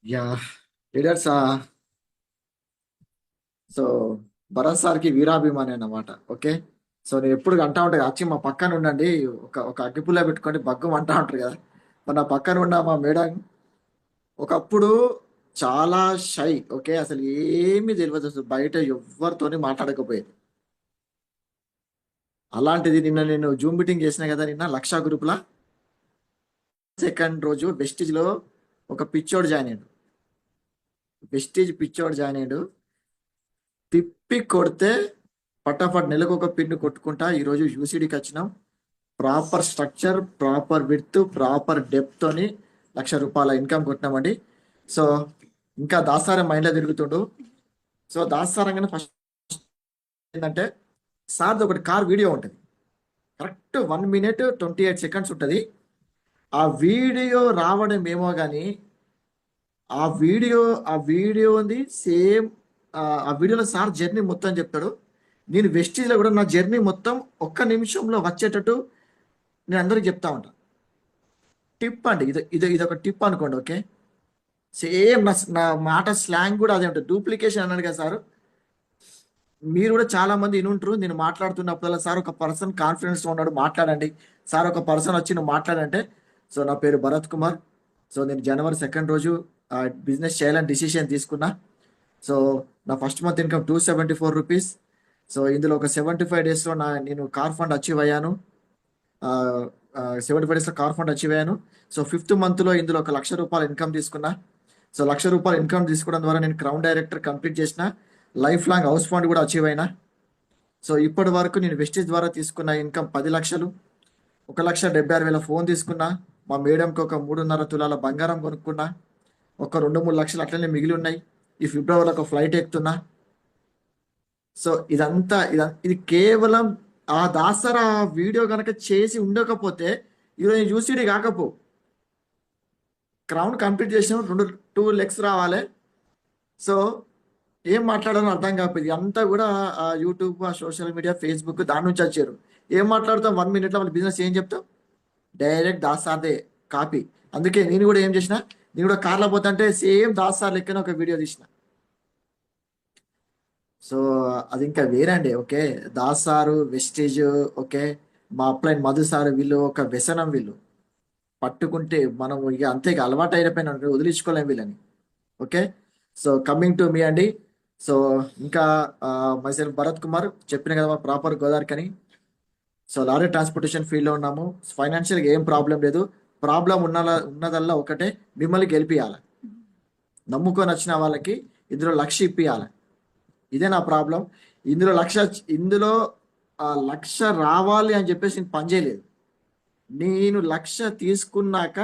Yeah leaders so Bharat సార్కి వీరాభిమాని అన్నమాట. Okay. So నేను ఎప్పుడు అంటా ఉంటాను వచ్చి మా పక్కన ఉండండి, ఒక అగ్గిపుల్ల పెట్టుకొని బగ్గం అంటా ఉంటారు కదా. మరి నా పక్కన ఉన్న మా మేడం ఒకప్పుడు చాలా షై. ఓకే, అసలు ఏమీ తెలియదు, అసలు బయట ఎవరితోని మాట్లాడకపోయేది. అలాంటిది నిన్న నేను జూమ్ మీటింగ్ చేసిన కదా, నిన్న లక్ష గ్రూప్లా సెకండ్ రోజు వెస్టిజ్ లో ఒక పిచ్చోడు జాయిన్ అయ్యాడు. వెస్టిజ్ పిచ్చోడు జాయిన్ అయ్యాడు. తిప్పి కొడితే పటాపట్ నెలకు ఒక పిన్ను కొట్టుకుంటా ఈరోజు యూసీడీకి వచ్చినాం. Proper structure, proper width, proper depth అని ₹1,00,000 ఇన్కమ్ కొట్టినామండి. సో ఇంకా దాసారం మైండ్లో తిరుగుతుండు. సో దాసారంగానే ఫస్ట్ ఏంటంటే సార్ది ఒకటి కార్ వీడియో ఉంటుంది. కరెక్ట్ 1 minute 28 seconds ఉంటుంది. ఆ వీడియో రావడం ఏమో కానీ ఆ వీడియో ఆ వీడియో ఉంది సేమ్. ఆ వీడియోలో సార్ జర్నీ మొత్తం చెప్తాడు. నేను వెస్టీజ్లో కూడా నా జర్నీ మొత్తం ఒక్క నిమిషంలో వచ్చేటట్టు నేను అందరికి చెప్తా ఉంటాను. టిప్ అండి, ఇది ఒక టిప్ అనుకోండి. ఓకే, సేమ్ నా మాట స్లాంగ్ కూడా అదే ఉంటుంది. డూప్లికేషన్ అన్నాడు కదా సార్, మీరు కూడా చాలా మంది వినుంటారు. నేను మాట్లాడుతున్నప్పుడల్లా సార్ ఒక పర్సన్ కాన్ఫిడెన్స్ ఉన్నాడు మాట్లాడండి, సార్ ఒక పర్సన్ వచ్చి నువ్వు మాట్లాడంటే. సో నా పేరు భరత్ కుమార్. సో నేను జనవరి 2 రోజు బిజినెస్ చేయాలని డిసిషన్ తీసుకున్నా. సో నా ఫస్ట్ మంత్ ఇన్కమ్ ₹274. సో ఇందులో ఒక 75 daysలో నేను కార్ ఫండ్ అచీవ్ అయ్యాను. 75 daysలో కార్ ఫండ్ అచీవ్ అయ్యాను. సో ఫిఫ్త్ మంత్లో ఇందులో ఒక ₹1,00,000 ఇన్కమ్ తీసుకున్నా. సో ₹1,00,000 ఇన్కమ్ తీసుకోవడం ద్వారా నేను క్రౌన్ డైరెక్టర్ కంప్లీట్ చేసిన. లైఫ్ లాంగ్ హౌస్ ఫండ్ కూడా అచీవ్ అయినా. సో ఇప్పటి వరకు నేను వెస్టేజ్ ద్వారా తీసుకున్న ఇన్కమ్ 10 లక్షలు. 1,76,000 ఫోన్ తీసుకున్నా. మా మేడంకి ఒక 3.5 తులాల బంగారం కొనుక్కున్నా. ఒక 2-3 లక్షలు అట్లనే మిగిలి ఉన్నాయి. ఈ ఫిబ్రవరిలో ఒక ఫ్లైట్ ఎక్కుతున్నా. సో ఇది కేవలం ఆ దాసరా వీడియో కనుక చేసి ఉండకపోతే ఈరోజు యూసీడీ కాకపో. క్రౌన్ కంప్లీట్ చేసిన 2 legs రావాలి. సో ఏం మాట్లాడాలో అర్థం కాకపోయింది. అంతా కూడా ఆ యూట్యూబ్, ఆ సోషల్ మీడియా, ఫేస్బుక్ దాని నుంచి వచ్చారు. ఏం మాట్లాడతాం 1 minute వాళ్ళ బిజినెస్ ఏం చెప్తాం? డైరెక్ట్ దాసార్దే కాపీ. అందుకే నేను కూడా ఏం చేసిన, నేను కూడా కార్లో పోతుంటే సేమ్ దాసార్ లెక్కన ఒక వీడియో తీసిన. సో అది ఇంకా వేరే అండి. Okay, Das sir, Vestige, okay, మా అప్లైన్ మధు సారు, వీళ్ళు ఒక వ్యసనం. వీళ్ళు పట్టుకుంటే మనం ఇక అంతే, ఇక అలవాటు అయిపోయినా వదిలించుకోలేం వీళ్ళని. Okay. So coming to me అండి. సో ఇంకా మైసెల్ఫ్ భరత్ కుమార్ చెప్పిన కదా ప్రాపర్ గోదావరికి అని. సో లారీ ట్రాన్స్పోర్టేషన్ ఫీల్డ్లో ఉన్నాము. ఫైనాన్షియల్గా ఏం ప్రాబ్లం లేదు. ప్రాబ్లం ఉన్నదల్లా ఒకటే, మిమ్మల్ని గెలిపియాలి. నమ్ముకొని వచ్చిన వాళ్ళకి ఇందులో 1,00,000 ఇప్పియాలి. ఇదే నా ప్రాబ్లం. ఇందులో ఇందులో 1,00,000 రావాలి అని చెప్పేసి నేను పని చేయలేదు. నేను 1,00,000 తీసుకున్నాక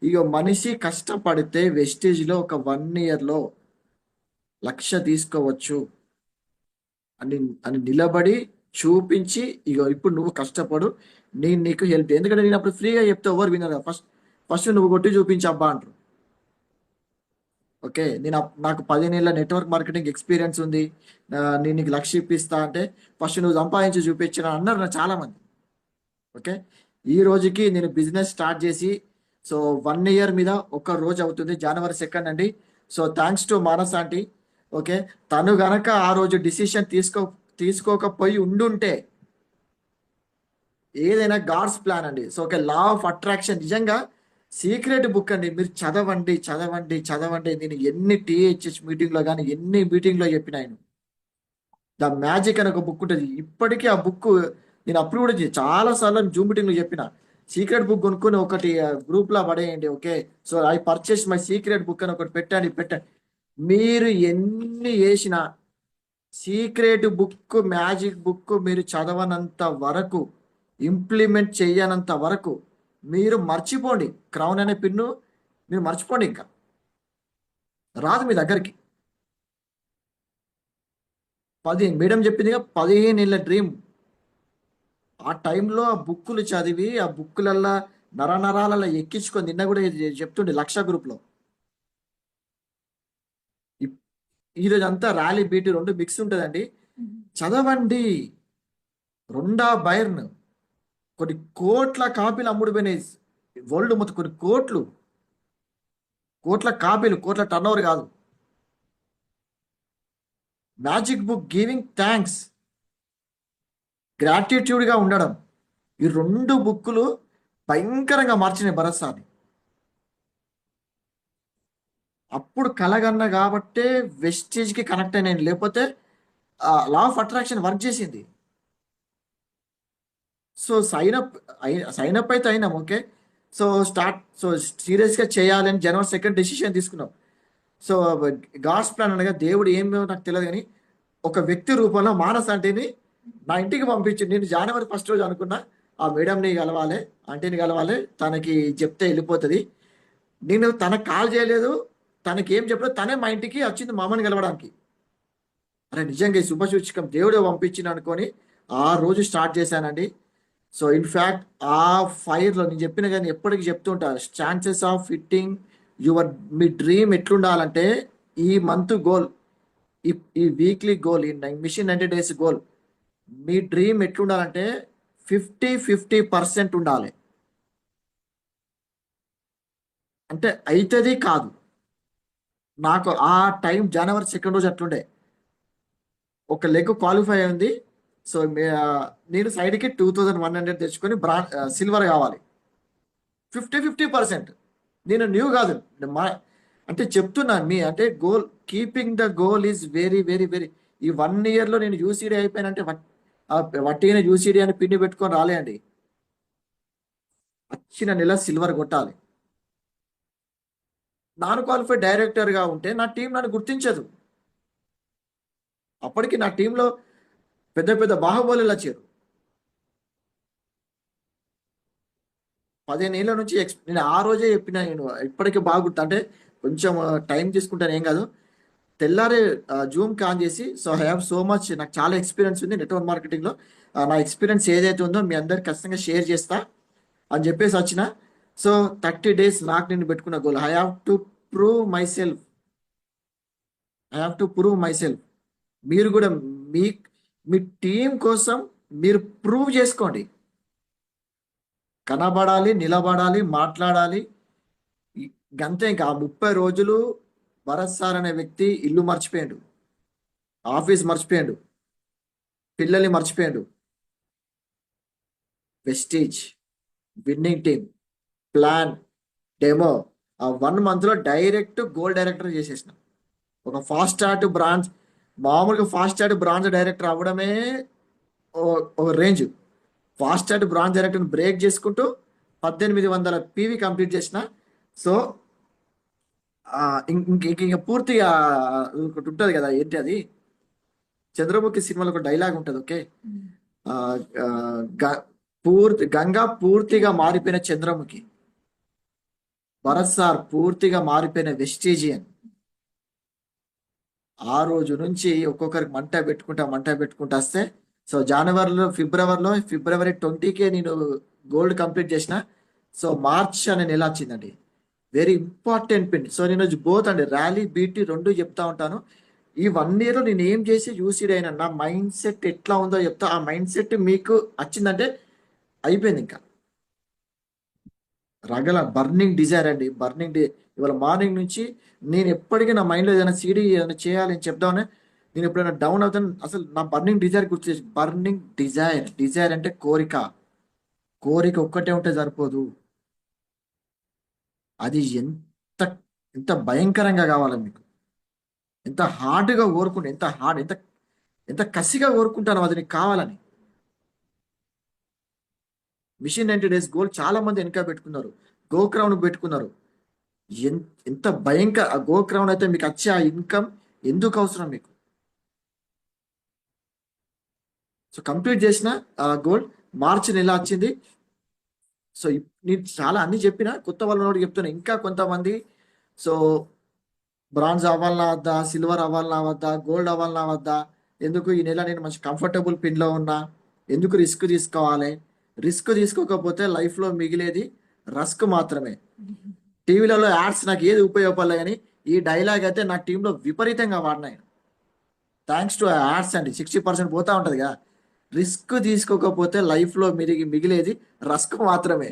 ఇక మనిషి కష్టపడితే వెస్టేజ్లో ఒక 1 yearలో 1,00,000 తీసుకోవచ్చు అని అని నిలబడి చూపించి, ఇక ఇప్పుడు నువ్వు కష్టపడు, నేను నీకు హెల్ప్. ఎందుకంటే నేను అప్పుడు ఫ్రీగా చెప్తే ఎవరు వినరు. ఫస్ట్ ఫస్ట్ నువ్వు కొట్టి చూపించి అబ్బా అంటారు. ఓకే, నాకు 15 ఏళ్ళ నెట్వర్క్ మార్కెటింగ్ ఎక్స్పీరియన్స్ ఉంది. నేను నీకు 1,00,000 ఇప్పిస్తా అంటే ఫస్ట్ నువ్వు సంపాదించి చూపించిన అన్నారు నా చాలా మంది. ఓకే, ఈ రోజుకి నేను బిజినెస్ స్టార్ట్ చేసి సో 1 year మీద ఒక రోజు అవుతుంది, January 2 అండి. So thanks to Manas aunty. Okay, తను గనక ఆ రోజు డిసిషన్ తీసుకోకపోయి ఉండుంటే ఏదైనా గాడ్స్ ప్లాన్ అండి. So okay, law of attraction నిజంగా సీక్రెట్ బుక్ అండి. మీరు చదవండి చదవండి చదవండి. నేను ఎన్ని టీహెచ్హెచ్ మీటింగ్లో కానీ ఎన్ని మీటింగ్లో చెప్పిన ఆయన, ద మ్యాజిక్ అని ఒక బుక్ ఉంటుంది. ఇప్పటికీ ఆ బుక్ నేను అప్పుడు కూడా చాలా సార్లు జూమ్ మీటింగ్లో చెప్పిన, సీక్రెట్ బుక్ కొనుక్కొని ఒకటి గ్రూప్లో పడేయండి. Okay, so I purchase my secret book అని ఒకటి పెట్టండి. మీరు ఎన్ని చేసినా సీక్రెట్ బుక్, మ్యాజిక్ బుక్ మీరు చదవనంత వరకు, ఇంప్లిమెంట్ చేయనంత వరకు మీరు మర్చిపోండి. క్రౌన్ అనే పిన్ను మీరు మర్చిపోండి, ఇంకా రాదు మీ దగ్గరికి. మేడం చెప్పిందిగా 15 ఏళ్ళ డ్రీమ్. ఆ టైంలో ఆ బుక్కులు చదివి ఆ బుక్కులల్లా నరాలలో ఎక్కించుకొని నిన్న కూడా ఇది చెప్తుండే లక్ష గ్రూప్లో. ఇప్- ఈరోజు అంతా ర్యాలీ బీటీ రెండు మిక్స్ ఉంటుందండి. చదవండి. రెండా బైర్న్ కొన్ని కోట్ల కాపీలు అమ్ముడు పోయినాయి వరల్డ్ మొత్తం. కొన్ని కోట్లు కోట్ల కాపీలు, కోట్ల టర్నోవర్ కాదు. మ్యాజిక్ బుక్, గివింగ్ థ్యాంక్స్, గ్రాటిట్యూడ్గా ఉండడం, ఈ 2 బుక్కులు భయంకరంగా మార్చినాయి భరత్ సార్ని. అప్పుడు కలగన్న కాబట్టే వెస్టేజ్కి కనెక్ట్ అయినాను, లేకపోతే లా ఆఫ్ అట్రాక్షన్ వర్క్ చేసింది. సో సైన్ అప్ అయితే అయినాం, ఓకే. సో సీరియస్గా చేయాలని జనవరి 2 డెసిషన్ తీసుకున్నాం. సో గాడ్స్ ప్లాన్ అనగా దేవుడు ఏమో నాకు తెలియదు, కానీ ఒక వ్యక్తి రూపంలో మానస్ ఆంటీని నా ఇంటికి పంపించి, నేను జనవరి 1 రోజు అనుకున్నా ఆ మేడంని కలవాలి, ఆంటీని కలవాలి, తనకి చెప్తే వెళ్ళిపోతుంది. నేను తనకు కాల్ చేయలేదు, తనకి ఏం చెప్పలేదు, తనే మా ఇంటికి వచ్చింది మా అమ్మని కలవడానికి. అరే నిజంగా ఈ శుభసూచకం దేవుడే పంపించింది అనుకొని ఆ రోజు స్టార్ట్ చేశానండి. సో ఇన్ఫ్యాక్ట్ ఆ ఫైర్లో నేను చెప్పిన కానీ ఎప్పటికీ చెప్తుంటా, ఛాన్సెస్ ఆఫ్ హిట్టింగ్ యువర్ మీ డ్రీమ్ ఎట్లుండాలంటే, ఈ మంత్ గోల్, ఈ ఈ వీక్లీ గోల్, ఈ మిషన్ 90 డేస్ గోల్, మీ డ్రీమ్ ఎట్లుండాలంటే 50-50% ఉండాలి. అంటే అవుతుంది కాదు. నాకు ఆ టైం జనవరి 2 రోజు అట్లుండే, ఒక లెగ్ క్వాలిఫై అయింది. సో నేను సైడ్కి 2100 తెచ్చుకొని సిల్వర్ కావాలి. 50-50%. నేను న్యూ కాదు, మా అంటే చెప్తున్నాను మీ అంటే goal, keeping the goal is very very very. ఈ 1 ఇయర్లో నేను యూసీడీ అయిపోయానంటే వట్టిన యూసీడీ అని పిన్ని పెట్టుకొని రాలే అండి. వచ్చిన నెల సిల్వర్ కొట్టాలి. నాన్ క్వాలిఫైడ్ డైరెక్టర్గా ఉంటే నా టీం నన్ను గుర్తించదు. అప్పటికి నా టీంలో పెద్ద పెద్ద బాహుబలులు వచ్చారు. 15 ఏళ్ళ నుంచి నేను ఆ రోజే చెప్పిన, నేను ఇప్పటికీ బాగా గుర్తు, అంటే కొంచెం టైం తీసుకుంటాను ఏం కాదు. తెల్లారే జూమ్ ఆన్ చేసి, so I have so much, నాకు చాలా ఎక్స్పీరియన్స్ ఉంది నెట్వర్క్ మార్కెటింగ్లో, నా ఎక్స్పీరియన్స్ ఏదైతే ఉందో మీ అందరికి ఖచ్చితంగా షేర్ చేస్తా అని చెప్పేసి వచ్చిన. సో 30 డేస్ నాకు నేను పెట్టుకున్న goal, I have to prove my self, I have to prove my self. మీరు కూడా మీ మీ టీం కోసం మీరు ప్రూవ్ చేసుకోండి. కనబడాలి, నిలబడాలి, మాట్లాడాలి. గంతే. ఇంకా 30 రోజులు భరత్ సార్ అనే వ్యక్తి ఇల్లు మర్చిపోయాడు, ఆఫీస్ మర్చిపోయాడు, పిల్లల్ని మర్చిపోయాడు. Vestige, winning team, plan, demo, ఆ 1 మంత్లో డైరెక్ట్ గోల్డ్ డైరెక్టర్ చేసేసిన. ఒక ఫాస్ట్ స్టార్ట్ బ్రాంచ్, మామూలుగా ఫాస్ట్ స్టార్ట్ బ్రాంచ్ డైరెక్టర్ అవ్వడమే ఒక రేంజ్. ఫాస్ట్ స్టార్ట్ బ్రాంచ్ డైరెక్టర్ని బ్రేక్ చేసుకుంటూ 1800 పీవీ కంప్లీట్ చేసిన. సో ఇంక పూర్తిగా ఒకటి ఉంటుంది కదా, ఏంటి అది, చంద్రముఖి సినిమాలో ఒక డైలాగ్ ఉంటుంది, ఓకే. ఆ, ఆ, గంగా పూర్తిగా మారిపోయిన చంద్రముఖి, భరత్ సార్ పూర్తిగా మారిపోయిన వెస్టేజియన్. ఆ రోజు నుంచి ఒక్కొక్కరికి మంట పెట్టుకుంటా వస్తే, సో ఫిబ్రవరి 20కే నేను గోల్డ్ కంప్లీట్ చేసిన. సో మార్చ్ అనే నెల వచ్చిందండి, వెరీ ఇంపార్టెంట్ పిన్. సో నేను బోత్ అండి, ర్యాలీ బీటీ 2 చెప్తా ఉంటాను. ఈ 1 ఇయర్లో నేను ఏం చేసి యూసీడీ అయినా, నా మైండ్ సెట్ ఎట్లా ఉందో చెప్తా. ఆ మైండ్ సెట్ మీకు వచ్చిందంటే అయిపోయింది. ఇంకా రగల బర్నింగ్ డిజైర్ అండి, ఇవాళ మార్నింగ్ నుంచి నేను ఎప్పటికీ నా మైండ్లో ఏదైనా సీడీ ఏదైనా చేయాలని చెప్దామని, నేను ఎప్పుడైనా డౌన్ అవుతాను, అసలు నా బర్నింగ్ డిజైర్ గుర్తు చేసి, బర్నింగ్ డిజైర్ అంటే కోరిక. కోరిక ఒక్కటే ఉంటే సరిపోదు, అది ఎంత ఎంత భయంకరంగా కావాలి మీకు, ఎంత హార్డ్గా కోరుకుంటే, ఎంత ఎంత కసిగా కోరుకుంటానో అది నీకు కావాలని. మిషన్ 90 డేస్ గోల్ చాలా మంది వెనక పెట్టుకున్నారు, గోక్రౌన్ పెట్టుకున్నారు. ఎంత భయంకర ఆ గోక్రౌన్ అయితే మీకు వచ్చే ఆ ఇన్కమ్ ఎందుకు అవసరం మీకు. సో కంప్లీట్ చేసిన గోల్ మార్చి నెల వచ్చింది. సో నేను చాలా అన్ని చెప్పిన, కొత్త వాళ్ళని చెప్తున్నా. ఇంకా కొంతమంది సో బ్రాంజ్ అవ్వాలన్నా వద్దా, సిల్వర్ అవ్వాలన్నా వద్దా, గోల్డ్ అవ్వాలన్నా వద్దా, ఎందుకు ఈ నెల నేను మంచి కంఫర్టబుల్ పిన్లో ఉన్నా, ఎందుకు రిస్క్ తీసుకోవాలి. రిస్క్ తీసుకోకపోతే లైఫ్లో మిగిలేది రస్క్ మాత్రమే. టీవీలలో యాడ్స్ నాకు ఏది ఉపయోగపడలే, కానీ ఈ డైలాగ్ అయితే నా టీంలో విపరీతంగా వాడినాయి. థ్యాంక్స్ టు యాడ్స్ అండి. 60% పోతా ఉంటుంది కదా. రిస్క్ తీసుకోకపోతే లైఫ్లో మిగిలేది రస్క్ మాత్రమే.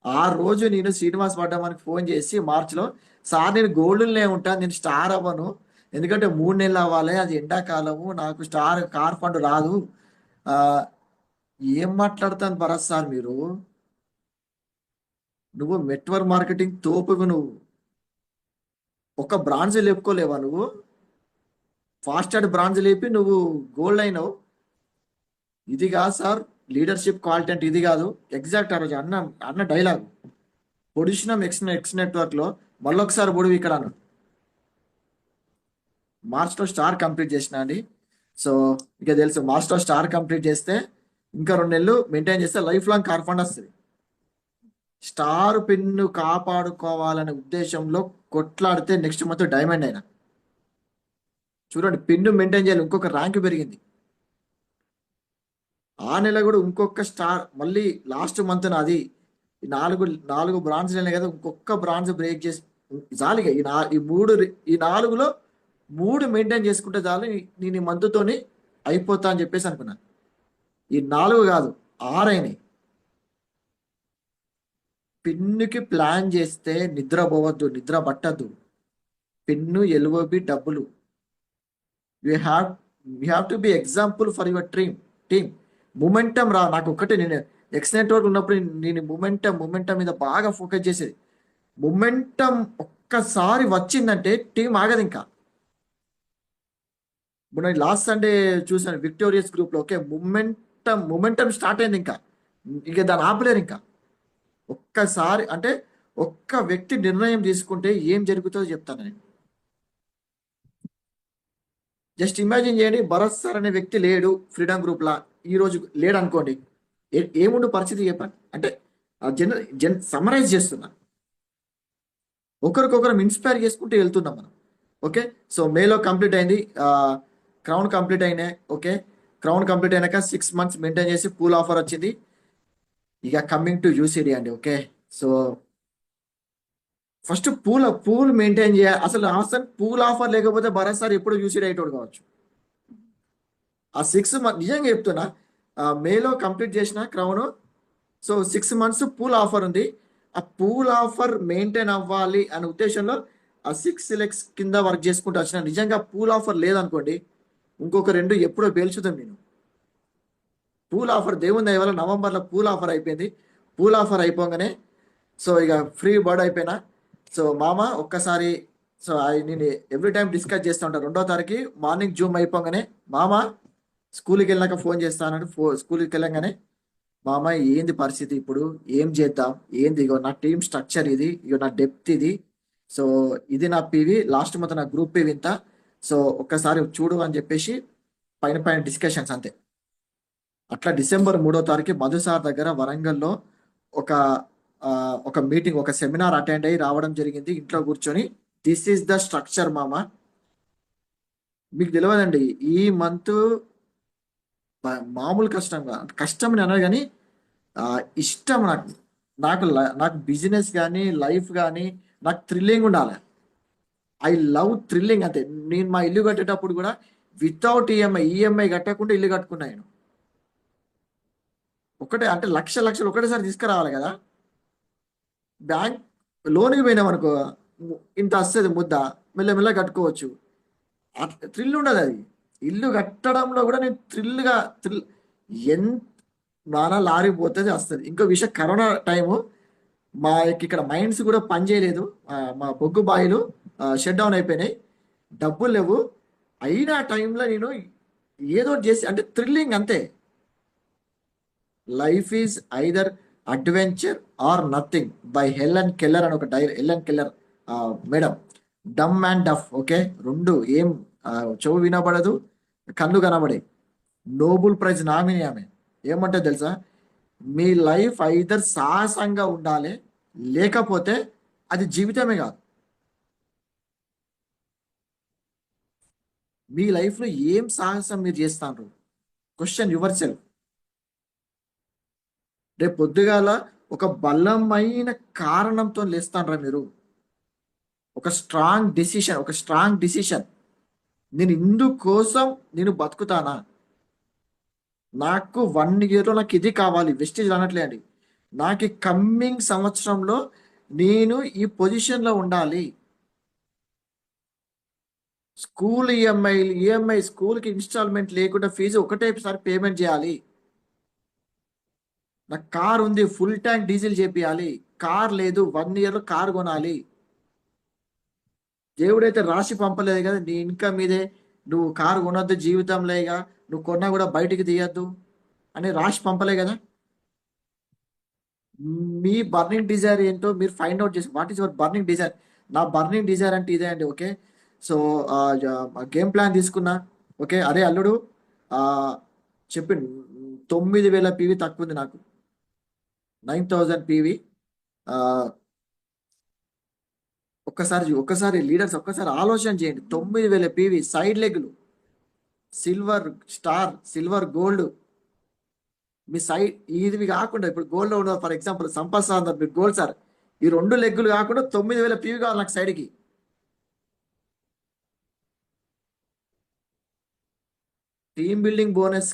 ఆ రోజు నేను శ్రీనివాస్ వడ్డమానికి ఫోన్ చేసి మార్చిలో, సార్ నేను గోల్డ్‌లోనే ఉంటాను, నేను స్టార్ అవ్వను. ఎందుకంటే 3 నెలలు అవ్వాలి, అది ఎండాకాలము, నాకు స్టార్ కార్ ఫండ్ రాదు. ఆహ్, ఏం మాట్లాడతాను భరత్ సార్ మీరు? నువ్వు నెట్వర్క్ మార్కెటింగ్ తోపువు నువ్వు. ఒక బ్రాంచ్ లేపుకోలేవా నువ్వు? ఫాస్టెడ్ బ్రాంచ్ లేపి నువ్వు గోల్డ్ అయినావు. ఇది కాదు సార్ లీడర్షిప్ క్వాలిటీ అంటే, ఇది కాదు. ఎగ్జాక్ట్ ఆ రోజు అన్న అన్న డైలాగ్ పొడిచినాం ఎక్స్ నెట్వర్క్లో, మళ్ళొకసారి పొడివి ఇక్కడ అన్నాడు. మార్చ్లో స్టార్ కంప్లీట్ చేసిన అండి. సో ఇక తెలుసు, మార్చ్లో స్టార్ కంప్లీట్ చేస్తే ఇంకా 2 నెలలు మెయింటైన్ చేస్తే లైఫ్ లాంగ్ కార్ ఫండ్ వస్తుంది. స్టార్ పిన్ను కాపాడుకోవాలనే ఉద్దేశంలో కొట్లాడితే నెక్స్ట్ మంత్ డైమండ్ అయినా. చూడండి, పిన్ను మెయింటైన్ చేయాలి, ఇంకొక ర్యాంక్ పెరిగింది. ఆ నెల కూడా ఇంకొక స్టార్, మళ్ళీ లాస్ట్ మంత్ నాది ఈ నాలుగు బ్రాంచ్లు అయినాయి కదా, ఇంకొక బ్రాంచ్ బ్రేక్ చేసి చాలు. ఇక ఈ నాలుగులో 3 మెయింటైన్ చేసుకుంటే చాలు, నేను ఈ మంత్తోని అయిపోతా అని చెప్పేసి అనుకున్నాను. ఈ 4 కాదు, 6 అయినాయి. పిన్నుకి ప్లాన్ చేస్తే నిద్ర పట్టద్దు. పిన్ను ఎల్ఓబి డబ్బులు. You have you have to be example for your team. Momentum రా. నాకు ఒక్కటే, నేను ఎక్స్ నెట్వర్క్ ఉన్నప్పుడు నేను మూమెంటం మీద బాగా ఫోకస్ చేసేది. మూమెంటం ఒక్కసారి వచ్చిందంటే టీం ఆగదు ఇంకా. మొన్న లాస్ట్ సండే చూసాను విక్టోరియస్ గ్రూప్లో. ఓకే, మూమెంటం స్టార్ట్ అయింది, ఇంకా ఇక దాన్ని ఆపలేరు ఇంకా. ఒక్కసారి అంటే ఒక్క వ్యక్తి నిర్ణయం తీసుకుంటే ఏం జరుగుతుందో చెప్తాను నేను. జస్ట్ ఇమాజిన్ చేయండి, భరత్ సార్ అనే వ్యక్తి లేడు ఫ్రీడమ్ గ్రూప్లా, ఈ రోజు లేడు అనుకోండి, ఏముండు పరిస్థితి చెప్పండి. అంటే సమరైజ్ చేస్తున్నా, ఒకరికొకరం ఇన్స్పైర్ చేసుకుంటూ వెళ్తున్నాం మనం. ఓకే, సో మేలో కంప్లీట్ అయింది, క్రౌన్ కంప్లీట్ అయినాయి. ఓకే, క్రౌన్ కంప్లీట్ అయినాక 6 months మెయింటైన్ చేసి పూల్ ఆఫర్ వచ్చింది. ఇక కమింగ్ టు యూసిడి అండి. Okay, so first pool maintain చేయాలి. అసలు పూల్ ఆఫర్ లేకపోతే భరత్ సార్ ఎప్పుడు యూసిడి అయ్యేటోడు కావచ్చు. ఆ 6 months నిజంగా చెప్తున్నా, మేలో కంప్లీట్ చేసిన crown. So 6 months pool offer ఉంది. ఆ పూల్ ఆఫర్ మెయింటైన్ అవ్వాలి అనే ఉద్దేశంలో ఆ 6 lakhs కింద వర్క్ చేసుకుంటూ వచ్చిన. నిజంగా పూల్ ఆఫర్ లేదనుకోండి, ఇంకొక 2 ఎప్పుడో పేల్చుదాం నేను. పూల్ ఆఫర్ దేవుని దయ వల్ల నవంబర్లో పూల్ ఆఫర్ అయిపోయింది. పూల్ ఆఫర్ అయిపోగానే సో ఇక ఫ్రీ బర్డ్ అయిపోయినా. సో మామ ఒక్కసారి, సో నేను ఎవ్రీ టైం డిస్కస్ చేస్తూ ఉంటాను. 2వ తారీఖు మార్నింగ్ జూమ్ అయిపోగానే, మామ స్కూల్కి వెళ్ళాక ఫోన్ చేస్తానని. స్కూల్కి వెళ్ళగానే, మామ ఏంది పరిస్థితి ఇప్పుడు, ఏం చేద్దాం, ఏంది, ఇగో నా టీం స్ట్రక్చర్ ఇది, ఇగో నా డెప్త్ ఇది, సో ఇది నా పీవి, లాస్ట్ మంత్ నా గ్రూప్ పీవి ఇంత, సో ఒక్కసారి చూడు అని చెప్పేసి పైన పైన డిస్కషన్స్ అంతే. అట్లా డిసెంబర్ 3వ తారీఖు మధు సార్ దగ్గర వరంగల్లో ఒక ఒక మీటింగ్, ఒక సెమినార్ అటెండ్ అయ్యి రావడం జరిగింది. ఇంట్లో కూర్చొని దిస్ ఈస్ ద స్ట్రక్చర్ మామ. మీకు తెలియదండి, ఈ మంత్ మామూలు కష్టం అని అన్నారు కానీ ఇష్టం నాకు. నాకు బిజినెస్ కానీ లైఫ్ కానీ నాకు థ్రిల్లింగ్ ఉండాలి. ఐ లవ్ థ్రిల్లింగ్ అంతే. నేను మా ఇల్లు కట్టేటప్పుడు కూడా వితౌట్ ఈఎంఐ కట్టకుండా ఇల్లు కట్టుకున్నా నేను. ఒకటే అంటే లక్షలు ఒకటేసారి తీసుకురావాలి కదా. బ్యాంక్ లోన్కి పోయినాం అనుకో, ఇంత వస్తుంది ముద్ద, మెల్లమెల్ల కట్టుకోవచ్చు. అట్లా థ్రిల్ ఉండదు అది. ఇల్లు కట్టడంలో కూడా నేను థ్రిల్ ఎంత నానా లారిపోతుంది వస్తుంది. ఇంకో విషయం, కరోనా టైము మా ఇక్కడ మైండ్స్ కూడా పని చేయలేదు. మా బొగ్గు బాయిలు షట్ డౌన్ అయిపోయినాయి, డబ్బులు లేవు. అయినా టైంలో నేను ఏదో చేసి, అంటే థ్రిల్లింగ్ అంతే. Life is either adventure or nothing by Helen Keller అని ఒక Helen Keller madam. Dumb and deaf. Okay, 2 ఏం చెవు వినబడదు, కళ్ళు కనబడే, నోబుల్ ప్రైజ్ నామినీ ఆమె. ఏమంటే తెలుసా, మీ లైఫ్ ఐదర్ సాహసంగా ఉండాలి, లేకపోతే అది జీవితమే కాదు. మీ లైఫ్లో ఏం సాహసం మీరు చేస్తారు? Question your self. రేపు పొద్దుగాల ఒక బలమైన కారణంతో లేస్తానరా మీరు. ఒక స్ట్రాంగ్ డిసిషన్. నేను ఇందుకోసం నేను బతుకుతానా, నాకు 1 yearలో నాకు ఇది కావాలి. వెస్టేజ్ అనట్లే అండి, నాకు కమ్మింగ్ సంవత్సరంలో నేను ఈ పొజిషన్లో ఉండాలి. స్కూల్ ఈఎంఐ స్కూల్కి ఇన్స్టాల్మెంట్ లేకుండా ఫీజు ఒకటేసారి పేమెంట్ చేయాలి. నాకు కార్ ఉంది, ఫుల్ ట్యాంక్ డీజిల్ చేపియాలి. కార్ లేదు, 1 ఇయర్ కార్ కొనాలి. దేవుడైతే రాసి పంపలేదు కదా నీ ఇన్కమ్ మీదే నువ్వు కారు కొనొద్దు జీవితంలో, ఇక నువ్వు కొన్నా కూడా బయటికి తీయద్దు అని రాసి పంపలే కదా. మీ బర్నింగ్ డిజైర్ ఏంటో మీరు ఫైండ్ అవుట్ చేసి what is your burning desire. నా బర్నింగ్ డిజైర్ అంటే ఇదే అండి. ఓకే, సో గేమ్ ప్లాన్ తీసుకున్నా. ఓకే, అరే అల్లుడు, ఆ, చెప్పి 9,000 పీవీ తక్కువ ఉంది నాకు, 9,000 పీవీ. ఒక్కసారి లీడర్స్ ఒక్కసారి ఆలోచన చేయండి. 9,000 పీవీ సైడ్ లెగ్లు, సిల్వర్ స్టార్, సిల్వర్ గోల్డ్. మీ సైడ్ ఇది కాకుండా ఇప్పుడు గోల్డ్ ఉన్న ఫర్ ఎగ్జాంపుల్ సంపత్ సార్ మీరు గోల్డ్ సార్, ఈ 2 లెగ్గులు కాకుండా 9,000 పీవీ కావాలి నాకు సైడ్కి. టీమ్ బిల్డింగ్ బోనస్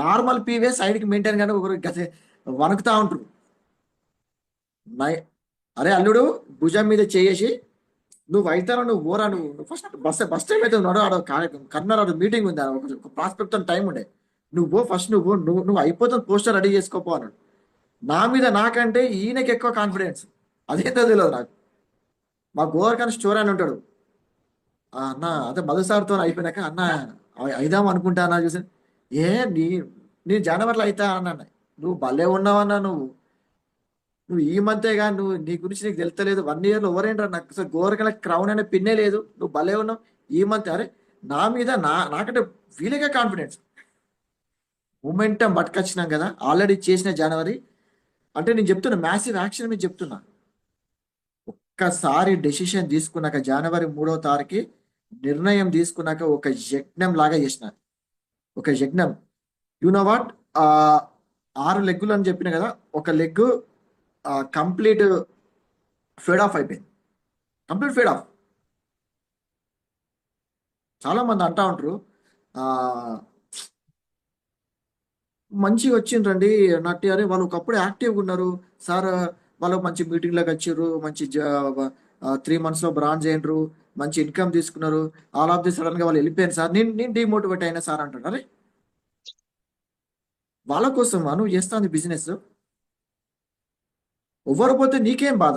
నార్మల్ పీవే సైడ్కి మెయింటైన్ కానీ ఒకరు గత వణుకుతా ఉంటారు. నై- అరే అల్లుడు, భుజం మీద చేసి నువ్వు అవుతారా, నువ్వు ఓరా, నువ్వు ఫస్ట్ బస్ టైం అయితే ఉన్నాడు ఆడ కర్నూలు మీటింగ్ ఉంది, ఒక ప్రాస్పెక్ట్ టైం ఉండే. నువ్వు ఫస్ట్ నువ్వు అయిపోతాను పోస్టర్ రెడీ చేసుకోపో అన్నాడు. నా మీద నాకంటే ఈయనకి ఎక్కువ కాన్ఫిడెన్స్. అదేంటో తెలియదు నాకు. మా గోవర్కన్ స్టోర్ అని ఉంటాడు. అన్న అదే మధుసార్తో అయిపోయినాక అన్న అయిదాం అనుకుంటా అన్న చూసి, ఏ నీ నేను జనవరిలో అవుతా అన్న. నువ్వు భలే ఉన్నావన్నా నువ్వు ఈ మంతే కానీ నువ్వు నీ గురించి నీకు తెలుస్తలేదు. 1 ఇయర్లో ఎవరేంటారు నాకు అసలు గోరకల క్రౌన్ అనే పిన్నే లేదు. నువ్వు భలే ఉన్నావు ఈ మంత్. అరే నా మీద నాకంటే వీళ్ళకే కాన్ఫిడెన్స్. మూమెంటం పట్టుకొచ్చినాం కదా ఆల్రెడీ చేసిన జనవరి. అంటే నేను చెప్తున్నా మ్యాసివ్ యాక్షన్ మీద చెప్తున్నా. ఒక్కసారి డెసిషన్ తీసుకున్నాక జనవరి 3వ తారీఖు నిర్ణయం తీసుకున్నాక ఒక యజ్ఞం లాగా చేసిన. ఒక యజ్ఞం. యు నో వాట్, ఆ 6 లెగ్గులు అని చెప్పిన కదా, ఒక లెగ్ కంప్లీట్ ఫేడ్ ఆఫ్ అయిపోయింది. Complete fade of. చాలా మంది అంటా ఉంటారు ఆ మంచిగా వచ్చిండ్రండి నట్టి, అరే వాళ్ళు ఒకప్పుడు యాక్టివ్గా ఉన్నారు సార్, వాళ్ళు మంచి మీటింగ్లకు వచ్చారు, మంచి 3 months లో బ్రాంజ్ అయినరు, మంచి ఇన్కమ్ తీసుకున్నారు. ఆల్ ఆఫ్ ది సడన్ గా వాళ్ళు వెళ్ళిపోయారు సార్, నేను డిమోటివేట్ అయినా సార్ అంటాడు. అరే వాళ్ళ కోసం నువ్వు చేస్తాను బిజినెస్. ఎవ్వరు పోతే నీకేం బాధ?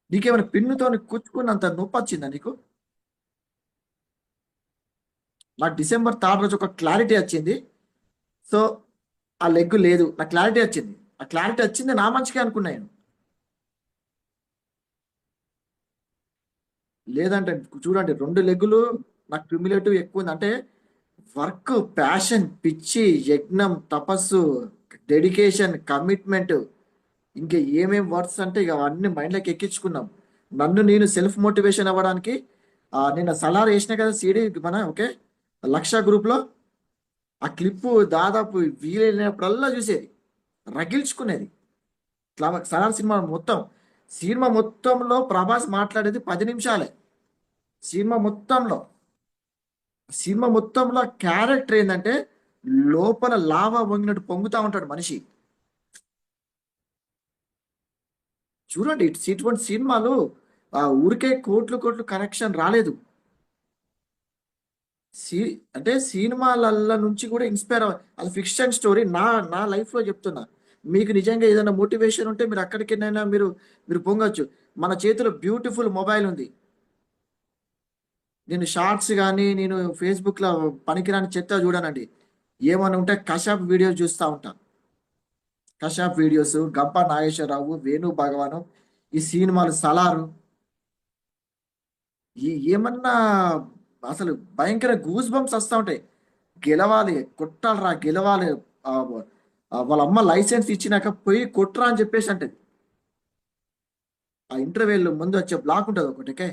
నీకేమైనా పిన్నుతో కూర్చుకున్నంత నొప్పి వచ్చిందా నీకు? నాకు December 3 రోజు ఒక క్లారిటీ వచ్చింది. సో ఆ లెగ్ లేదు, నాకు క్లారిటీ వచ్చింది. ఆ క్లారిటీ వచ్చింది నా మంచిగా అనుకున్నా నేను. లేదంటే చూడండి 2 లెగ్గులు నాకు క్యుములేటివ్ ఎక్కువ ఉంది. అంటే వర్క్, ప్యాషన్, పిచ్చి, యజ్ఞం, తపస్సు, డెడికేషన్, కమిట్మెంట్, ఇంకా ఏమేం వర్డ్స్ అంటే ఇక అవన్నీ మైండ్లోకి ఎక్కించుకున్నాం. నన్ను నేను సెల్ఫ్ మోటివేషన్ అవ్వడానికి నిన్న సలార్ వేసిన కదా సీడీ మన, ఓకే, 1,00,000 గ్రూప్లో ఆ క్లిప్పు దాదాపు వీలైనప్పుడల్లా చూసేది, రగిల్చుకునేది. సలార్ సినిమా మొత్తంలో ప్రభాస్ మాట్లాడేది 10 నిమిషాలే. సినిమా మొత్తంలో సినిమా మొత్తంలో క్యారెక్టర్ ఏంటంటే లోపల లావా వంగినట్టు పొంగుతా ఉంటాడు మనిషి. చూడండి ఇటువంటి సినిమాలు ఊరికే కోట్లు కోట్లు కనెక్షన్ రాలేదు. సి అంటే సినిమాలల్ల నుంచి కూడా ఇన్స్పైర్ అది ఫిక్షన్ స్టోరీ. నా లైఫ్లో చెప్తున్నా. మీకు నిజంగా ఏదైనా మోటివేషన్ ఉంటే మీరు అక్కడికైనా మీరు మీరు పొంగొచ్చు. మన చేతిలో బ్యూటిఫుల్ మొబైల్ ఉంది. నేను షార్ట్స్ కానీ నేను ఫేస్బుక్లో పనికిరాని చెత్త చూడనండి. ఏమైనా ఉంటే కశాప్ వీడియోస్ చూస్తూ ఉంటాను. కశాప్ వీడియోస్, గంప నాగేశ్వరరావు, వేణు భగవాను, ఈ సినిమాలు సలారు, ఏమన్నా అసలు భయంకర గూస్ బంప్స్ వస్తూ ఉంటాయి. గెలవాలి, కొట్టాలరా గెలవాలి. ఆ, వాళ్ళ అమ్మ లైసెన్స్ ఇచ్చినాక పోయి కొట్రా అని చెప్పేసి అంటే ఆ ఇంటర్వ్యూలో ముందు వచ్చే బ్లాక్ ఉంటుంది ఒకటికే,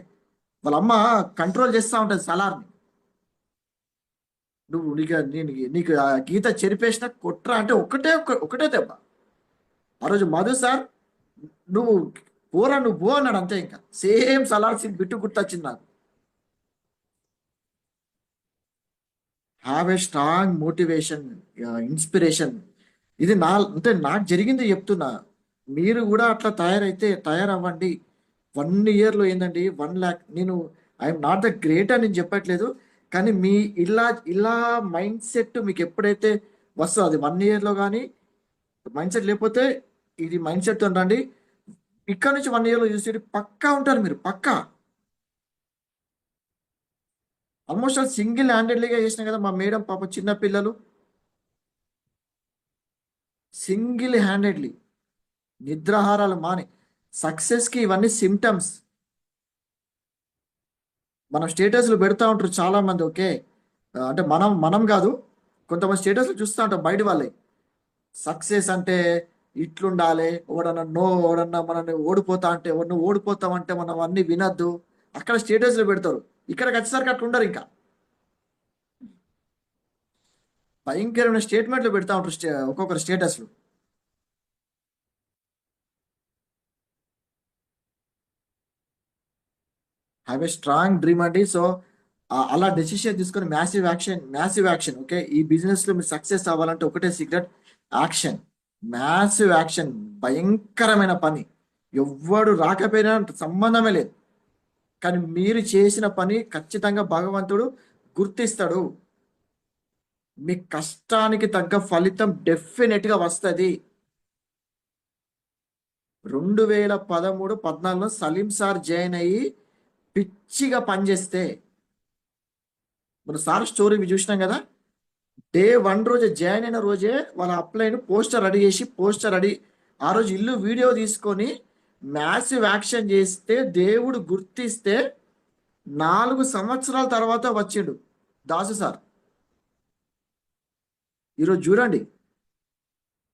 వాళ్ళ అమ్మ కంట్రోల్ చేస్తూ ఉంటుంది సలార్ని. నీకు ఆ గీత చెరిపేసిన కొట్రా అంటే ఒకటే దెబ్బ. ఆ రోజు మధు సార్ నువ్వు పోరా నువ్వు పో అన్నాడు అంతే. ఇంకా సేమ్ సలార్ సీన్ బిట్టు గుర్తొచ్చింది నాకు. Have a strong motivation, inspiration. ఇది అంటే నాకు జరిగింది చెప్తున్నా. మీరు కూడా అట్లా తయారవ్వండి. 1 ఇయర్లో ఏందండి 1 lakh. నేను ఐఎమ్ నాట్ ద గ్రేట్ అని నేను చెప్పట్లేదు. కానీ మీ ఇలా ఇలా మైండ్ సెట్ మీకు ఎప్పుడైతే వస్తుందో, అది 1 ఇయర్లో కానీ మైండ్ సెట్ లేకపోతే ఇది మైండ్ సెట్ రండి. ఇక్కడ నుంచి 1 ఇయర్లో చూసి పక్కా ఉంటారు మీరు, పక్కా. ఆల్మోస్ట్ ఆల్ సింగిల్ హ్యాండెడ్లీగా చేసిన కదా మా మేడం, పాప చిన్న పిల్లలు, సింగిల్ హ్యాండెడ్లీ నిద్రాహారాలు మాని. సక్సెస్కి ఇవన్నీ సిమ్టమ్స్. మనం స్టేటస్లు పెడతా ఉంటారు చాలా మంది, ఓకే. అంటే మనం మనం కాదు, కొంతమంది స్టేటస్లు చూస్తూ ఉంటాం బయట వాళ్ళే. సక్సెస్ అంటే ఇట్లుండాలి, ఎవడన్నా మనల్ని ఓడిపోతా అంటే, నువ్వు ఓడిపోతామంటే మనం అన్ని వినద్దు, అక్కడ స్టేటస్లు పెడతారు. ఇక్కడికి వచ్చేసరికి అట్లా ఉండరు. ఇంకా భయంకరమైన స్టేట్మెంట్లు పెడతా ఉంటారు ఒక్కొక్కరు స్టేటస్లు. హ్యావ్ ఏ స్ట్రాంగ్ డ్రీమ్ అండి. సో అలా డెసిషన్ తీసుకొని మ్యాసివ్ యాక్షన్. ఓకే, ఈ బిజినెస్లో మీరు సక్సెస్ అవ్వాలంటే ఒకటే సీక్రెట్: యాక్షన్. మ్యాసివ్ యాక్షన్, భయంకరమైన పని. ఎవ్వడు రాకపోయినా సంబంధమే లేదు, కానీ మీరు చేసిన పని ఖచ్చితంగా భగవంతుడు గుర్తిస్తాడు. మీ కష్టానికి తగ్గ ఫలితం డెఫినెట్గా వస్తుంది. 2013-14లో సలీం సార్ జాయిన్ అయ్యి పిచ్చిగా పనిచేస్తే, మన సార్ స్టోరీ చూసినాం కదా. డే 1 రోజే జాయిన్ అయిన రోజే వాళ్ళ అప్లైన్ పోస్టర్ రెడీ చేసి, ఆ రోజు ఇల్లు వీడియో తీసుకొని మ్యాసివ్ యాక్షన్ చేస్తే దేవుడు గుర్తిస్తే 4 సంవత్సరాల తర్వాత వచ్చిండు దాసు సార్. ఈరోజు చూడండి,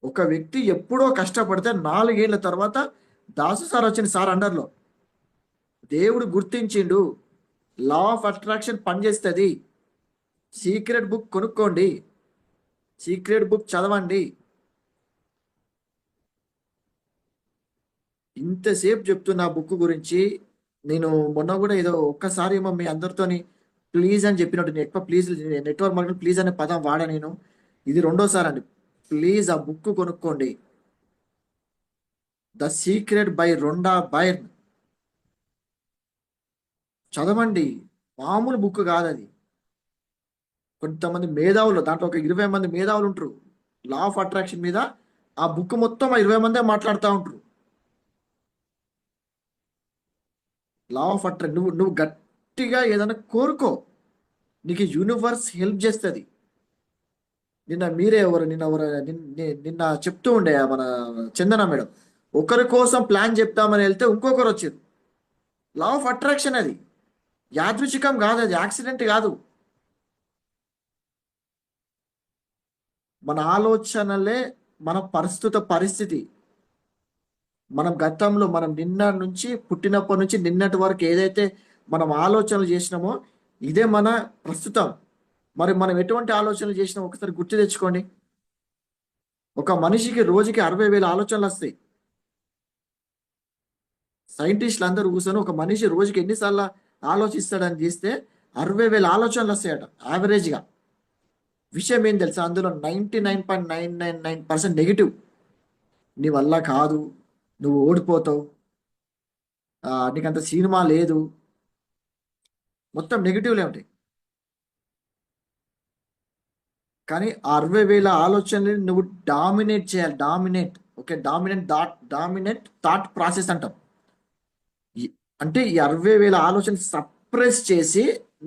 ఒక వ్యక్తి ఎప్పుడో కష్టపడితే 4 ఏళ్ల తర్వాత దాసు సార్ వచ్చింది సార్ అండర్లో. దేవుడు గుర్తించిండు. లా ఆఫ్ అట్రాక్షన్ పనిచేస్తుంది. సీక్రెట్ బుక్ కొనుక్కోండి, సీక్రెట్ బుక్ చదవండి. ఇంతసేపు చెప్తున్నా బుక్ గురించి. నేను మొన్న కూడా ఏదో ఒక్కసారి ఏమో మీ అందరితోని ప్లీజ్ అని చెప్పినట్టు, నేను ఎక్కువ ప్లీజ్, నెట్వర్క్ మార్కెట్ ప్లీజ్ అనే పదం వాడా నేను. ఇది 2వ సారి అండి. ప్లీజ్ ఆ బుక్ కొనుక్కోండి, ద సీక్రెట్ బై రొండా బైర్న్. చదవండి, మామూలు బుక్ కాదు అది. కొంతమంది మేధావులు, దాంట్లో ఒక 20 మంది మేధావులు ఉంటారు లా ఆఫ్ అట్రాక్షన్ మీద. ఆ బుక్ మొత్తం ఆ 20 మందే మాట్లాడుతూ ఉంటారు. లా ఆఫ్ అట్రాక్షన్, నువ్వు గట్టిగా ఏదైనా కోరుకో, నీకు యూనివర్స్ హెల్ప్ చేస్తుంది. నిన్న చెప్తూ ఉండే మన చందన మేడం, ఒకరి కోసం ప్లాన్ చెప్తామని వెళ్తే ఇంకొకరు వచ్చారు. లా ఆఫ్ అట్రాక్షన్ అది, యాదృచ్ఛికం కాదు, అది యాక్సిడెంట్ కాదు. మన ఆలోచనలే మన ప్రస్తుత పరిస్థితి. మనం గతంలో, మనం నిన్న నుంచి, పుట్టినప్పటి నుంచి నిన్నటి వరకు ఏదైతే మనం ఆలోచనలు చేసినామో ఇదే మన ప్రస్తుతం. మరి మనం ఎటువంటి ఆలోచనలు చేసినామో ఒకసారి గుర్తు తెచ్చుకోండి. ఒక మనిషికి రోజుకి 60,000 ఆలోచనలు వస్తాయి. సైంటిస్టులు అందరూ కూర్చొని ఒక మనిషి రోజుకి ఎన్నిసార్లు ఆలోచిస్తాడని చేస్తే 60,000 ఆలోచనలు వస్తాయట యావరేజ్గా. విషయం ఏం తెలుసా, అందులో 99.999% నెగిటివ్. నీ వల్ల కాదు, నువ్వు ఓడిపోతావు, నీకంత సినిమా లేదు, మొత్తం నెగిటివ్లే ఉంటాయి. కానీ ఆ 60,000 ఆలోచనని నువ్వు డామినేట్ చేయాలి. ఓకే, డామినేట్ థాట్ ప్రాసెస్ అంటాం. అంటే ఈ 60,000 ఆలోచన సప్రెస్ చేసి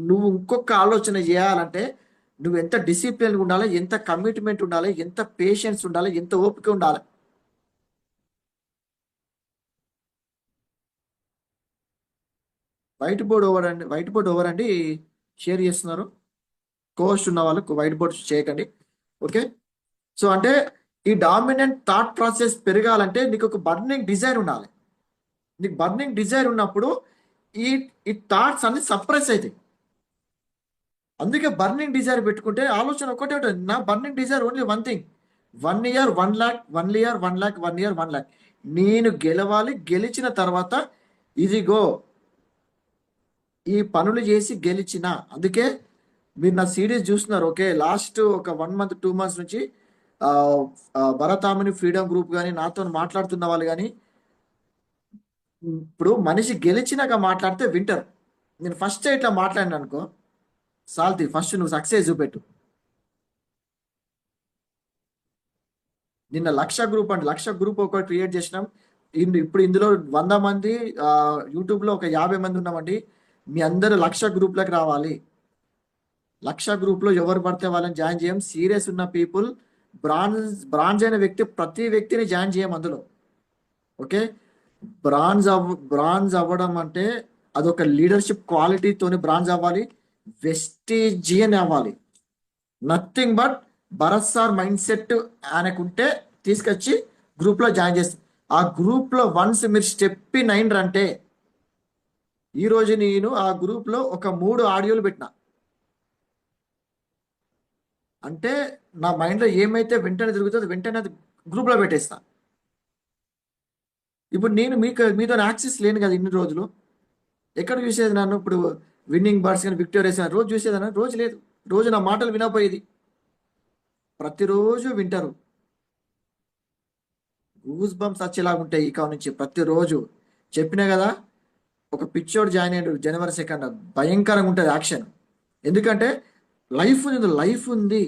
నువ్వు ఇంకొక ఆలోచన చేయాలంటే నువ్వు ఎంత డిసిప్లిన్ ఉండాలి, ఎంత కమిట్మెంట్ ఉండాలి, ఎంత పేషెన్స్ ఉండాలి, ఎంత ఓపిక ఉండాలి. వైట్ బోర్డ్ ఓవర్ అండి షేర్ చేస్తున్నారు. కోస్ట్ ఉన్న వాళ్ళకు వైట్ బోర్డ్ చేయకండి, ఓకే. సో అంటే ఈ డామినెంట్ థాట్ ప్రాసెస్ పెరగాలంటే నీకు ఒక బర్నింగ్ డిజైర్ ఉండాలి. నీకు బర్నింగ్ డిజైర్ ఉన్నప్పుడు ఈ ఈ థాట్స్ అన్ని సప్రెస్ అవుతాయి. అందుకే బర్నింగ్ డిజైర్ పెట్టుకుంటే ఆలోచన ఒకటే ఉంటుంది. నా burning desire only one thing: 1 year 1 lakh, 1 year 1 lakh, 1 year 1 lakh. నేను గెలవాలి, గెలిచిన తర్వాత ఇదిగో ఈ పనులు చేసి గెలిచిన. అందుకే మీరు నా సిరీస్ చూస్తున్నారు, ఓకే. లాస్ట్ ఒక 1 month 2 months నుంచి ఆ, భరతాముని ఫ్రీడమ్ గ్రూప్ కానీ నాతో మాట్లాడుతున్న వాళ్ళు కానీ ఇప్పుడు మనిషి గెలిచినాక మాట్లాడితే వింటారు. నేను ఫస్ట్ ఇట్లా మాట్లాడినా అనుకో, సాల్తీ ఫస్ట్ నువ్వు సక్సెస్ చూపెట్టు. నిన్న లక్ష గ్రూప్ అంటే లక్ష గ్రూప్ ఒకటి క్రియేట్ చేసినాం. ఇప్పుడు ఇందులో 100 మంది, యూట్యూబ్లో ఒక 50 మంది ఉన్నామండి. మీ అందరూ లక్ష గ్రూప్లకు రావాలి. లక్ష గ్రూప్లో ఎవరు పడితే వాళ్ళని జాయిన్ చేయం. సీరియస్ ఉన్న పీపుల్, బ్రాంజ్ అయిన వ్యక్తి ప్రతి వ్యక్తిని జాయిన్ చేయం అందులో. ఓకే, బ్రాంజ్ అవ్వడం అంటే అదొక లీడర్షిప్ క్వాలిటీతోని బ్రాంజ్ అవ్వాలి, వెస్టీజియన్ అవ్వాలి. Nothing but Bharath sir mind set ఆయనకుంటే తీసుకొచ్చి గ్రూప్లో జాయిన్ చేస్తాం. ఆ గ్రూప్లో వన్స్ మీరు స్టెప్ 9 అంటే ఈరోజు నేను ఆ గ్రూప్లో ఒక 3 ఆడియోలు పెట్టిన అంటే నా మైండ్లో ఏమైతే వెంటనే తిరుగుతుందో వెంటనే అది గ్రూప్లో పెట్టేస్తా. ఇప్పుడు నేను మీతో యాక్సెస్ లేను కదా ఇన్ని రోజులు. ఎక్కడ చూసేది నన్ను? ఇప్పుడు విన్నింగ్ బర్డ్స్ కానీ విక్టోరియస్ కానీ రోజు చూసేదాన్ని? రోజు లేదు. రోజు నా మాటలు వినపోయేది. ప్రతిరోజు వింటారు. గూస్ బంప్స్ వచ్చేలాగా ఉంటాయి ఇక నుంచి ప్రతిరోజు. చెప్పినా కదా, ఒక పిచ్చోడు జాయిన్ అయ్యాడు January 2. భయంకరంగా ఉంటుంది యాక్షన్. ఎందుకంటే లైఫ్ ఉంది.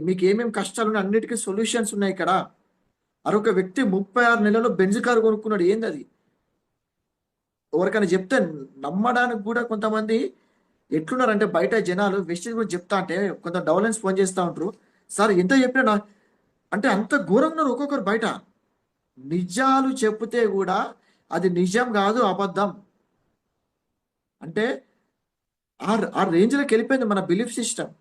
మీకు ఏమేమి కష్టాలు ఉన్నాయి అన్నిటికీ సొల్యూషన్స్ ఉన్నాయి ఇక్కడ. అరొక వ్యక్తి 36 నెలల్లో బెంజ్ కారు కొనుక్కున్నాడు. ఏంది అది? ఎవరికైనా చెప్తే నమ్మడానికి కూడా కొంతమంది ఎట్లున్నారంటే బయట జనాలు వెస్టేజ్ గురించి చెప్తా అంటే కొంత డౌలెన్స్ ఫోన్ చేస్తూ ఉంటారు. సార్ ఎంత చెప్పినా అంటే అంత ఘోరంగా ఉన్నారు ఒక్కొక్కరు బయట. నిజాలు చెప్తే కూడా అది నిజం కాదు, అబద్ధం. అంటే ఆ రేంజ్లోకి వెళ్ళిపోయింది మన బిలీఫ్ సిస్టమ్.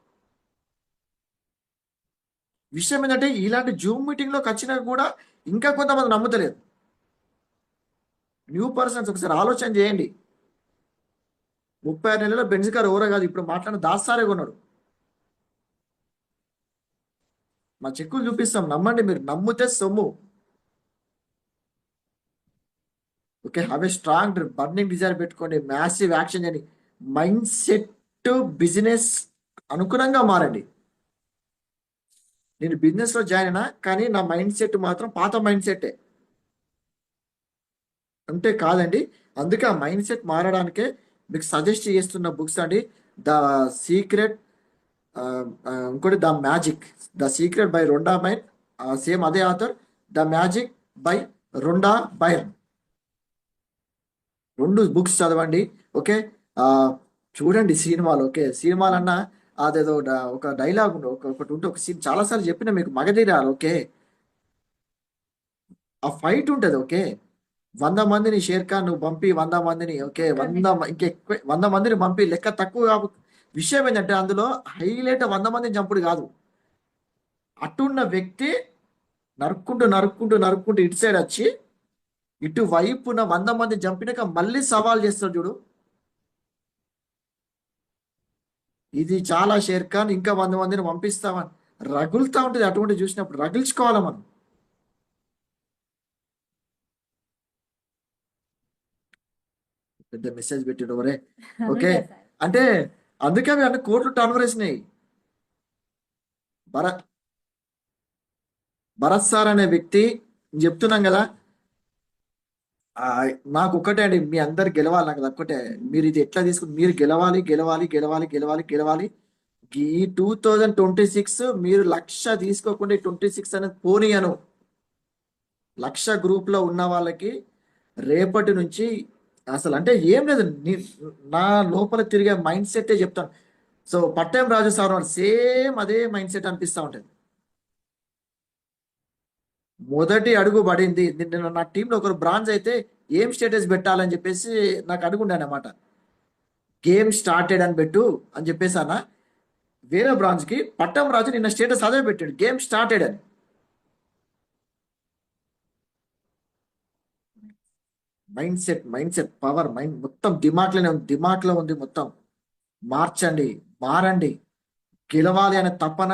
విషయం ఏంటంటే ఇలాంటి జూమ్ మీటింగ్లోకి వచ్చినా కూడా ఇంకా కొంతమంది నమ్ముతలేదు. న్యూ పర్సన్స్ ఒకసారి ఆలోచన చేయండి. 36 నెలల బెంజ్ కారు ఎవరో కాదు, ఇప్పుడు మాట్లాడిన దాస్తారే కొన్నాడు. మా చెక్కులు చూపిస్తాం, నమ్మండి. మీరు నమ్మితే సొమ్ము. Okay, have a strong burning desire పెట్టుకోండి. మ్యాసివ్ యాక్షన్ అని మైండ్ సెట్ బిజినెస్ అనుగుణంగా మారండి. నేను బిజినెస్లో జాయిన్ అయినా కానీ నా మైండ్ సెట్ మాత్రం పాత మైండ్ సెట్టే. అంటే కాదండి, అందుకే ఆ మైండ్ సెట్ మారడానికే మీకు సజెస్ట్ చేస్తున్న బుక్స్ అండి. ద సీక్రెట్, ఇంకోటి the magic. The secret by Rhonda Byrne, same అదే author. The magic by Rhonda Byrne. 2 books చదవండి. ఓకే, చూడండి సినిమాలు. ఓకే, సినిమాలన్నా అదేదో ఒక డైలాగ్ ఒకటి ఉంటే ఒక సీన్ చాలాసార్లు చెప్పిన మీకు, మగధీరాలు. ఓకే, ఆ ఫైట్ ఉంటుంది. ఓకే, 100 మందిని షేర్ ఖాన్ నువ్వు పంపి 100 మందిని, ఓకే, ఇంకెక్కువ 100 మందిని పంపి లెక్క తక్కువ కాదు. విషయం ఏంటంటే అందులో హైలైట్ 100 మందిని చంపుడు కాదు. అటున్న వ్యక్తి నరుక్కుంటూ ఇటు సైడ్ వచ్చి ఇటు వైపున 100 మంది చంపినాక మళ్ళీ సవాల్ చేస్తాడు చూడు. ఇది చాలా షేర్ ఖాన్ ఇంకా 100 మందిని పంపిస్తామని రగులుతా ఉంటుంది. అటువంటి చూసినప్పుడు రగిల్చుకోవాలి మనం. పెద్ద మెసేజ్ పెట్టాడు ఒరే. ఓకే, అంటే అందుకే అవి అన్ని కోట్లు టర్న్ వేసినాయి. భరత్ భరత్ సార్ అనే వ్యక్తి చెప్తున్నాం కదా. ఆ, నాకు ఒక్కటే అండి, మీ అందరు గెలవాలి. నాకు ఒక్కటే, మీరు ఇది ఎట్లా తీసుకుని మీరు గెలవాలి గెలవాలి గెలవాలి గెలవాలి గెలవాలి. ఈ 2026 మీరు 1,00,000 తీసుకోకుండా 26 అనేది పోనీయను. 1,00,000 గ్రూప్లో ఉన్న వాళ్ళకి రేపటి నుంచి అసలు అంటే ఏం లేదు, నా లోపల తిరిగే మైండ్ సెట్టే చెప్తాను. సో పట్టేం రాజు సార్ సేమ్ అదే మైండ్ సెట్ అనిపిస్తూ ఉంటుంది. మొదటి అడుగు పడింది. నిన్న నా టీంలో ఒకరు బ్రాంజ్ అయితే ఏం స్టేటస్ పెట్టాలని చెప్పేసి నాకు అడుగుండే అనమాట. గేమ్ స్టార్టెడ్ అని పెట్టు అని చెప్పేసి అన్న. వేరే బ్రాంచ్కి పట్టం రాజు నిన్న స్టేటస్ అదే పెట్టాడు, గేమ్ స్టార్టెడ్ అని. మైండ్ సెట్ పవర్, మైండ్ మొత్తం దిమాక్లోనే ఉంది, దిమాక్లో ఉంది మొత్తం. మార్చండి, మారండి. గెలవాలి అనే తపన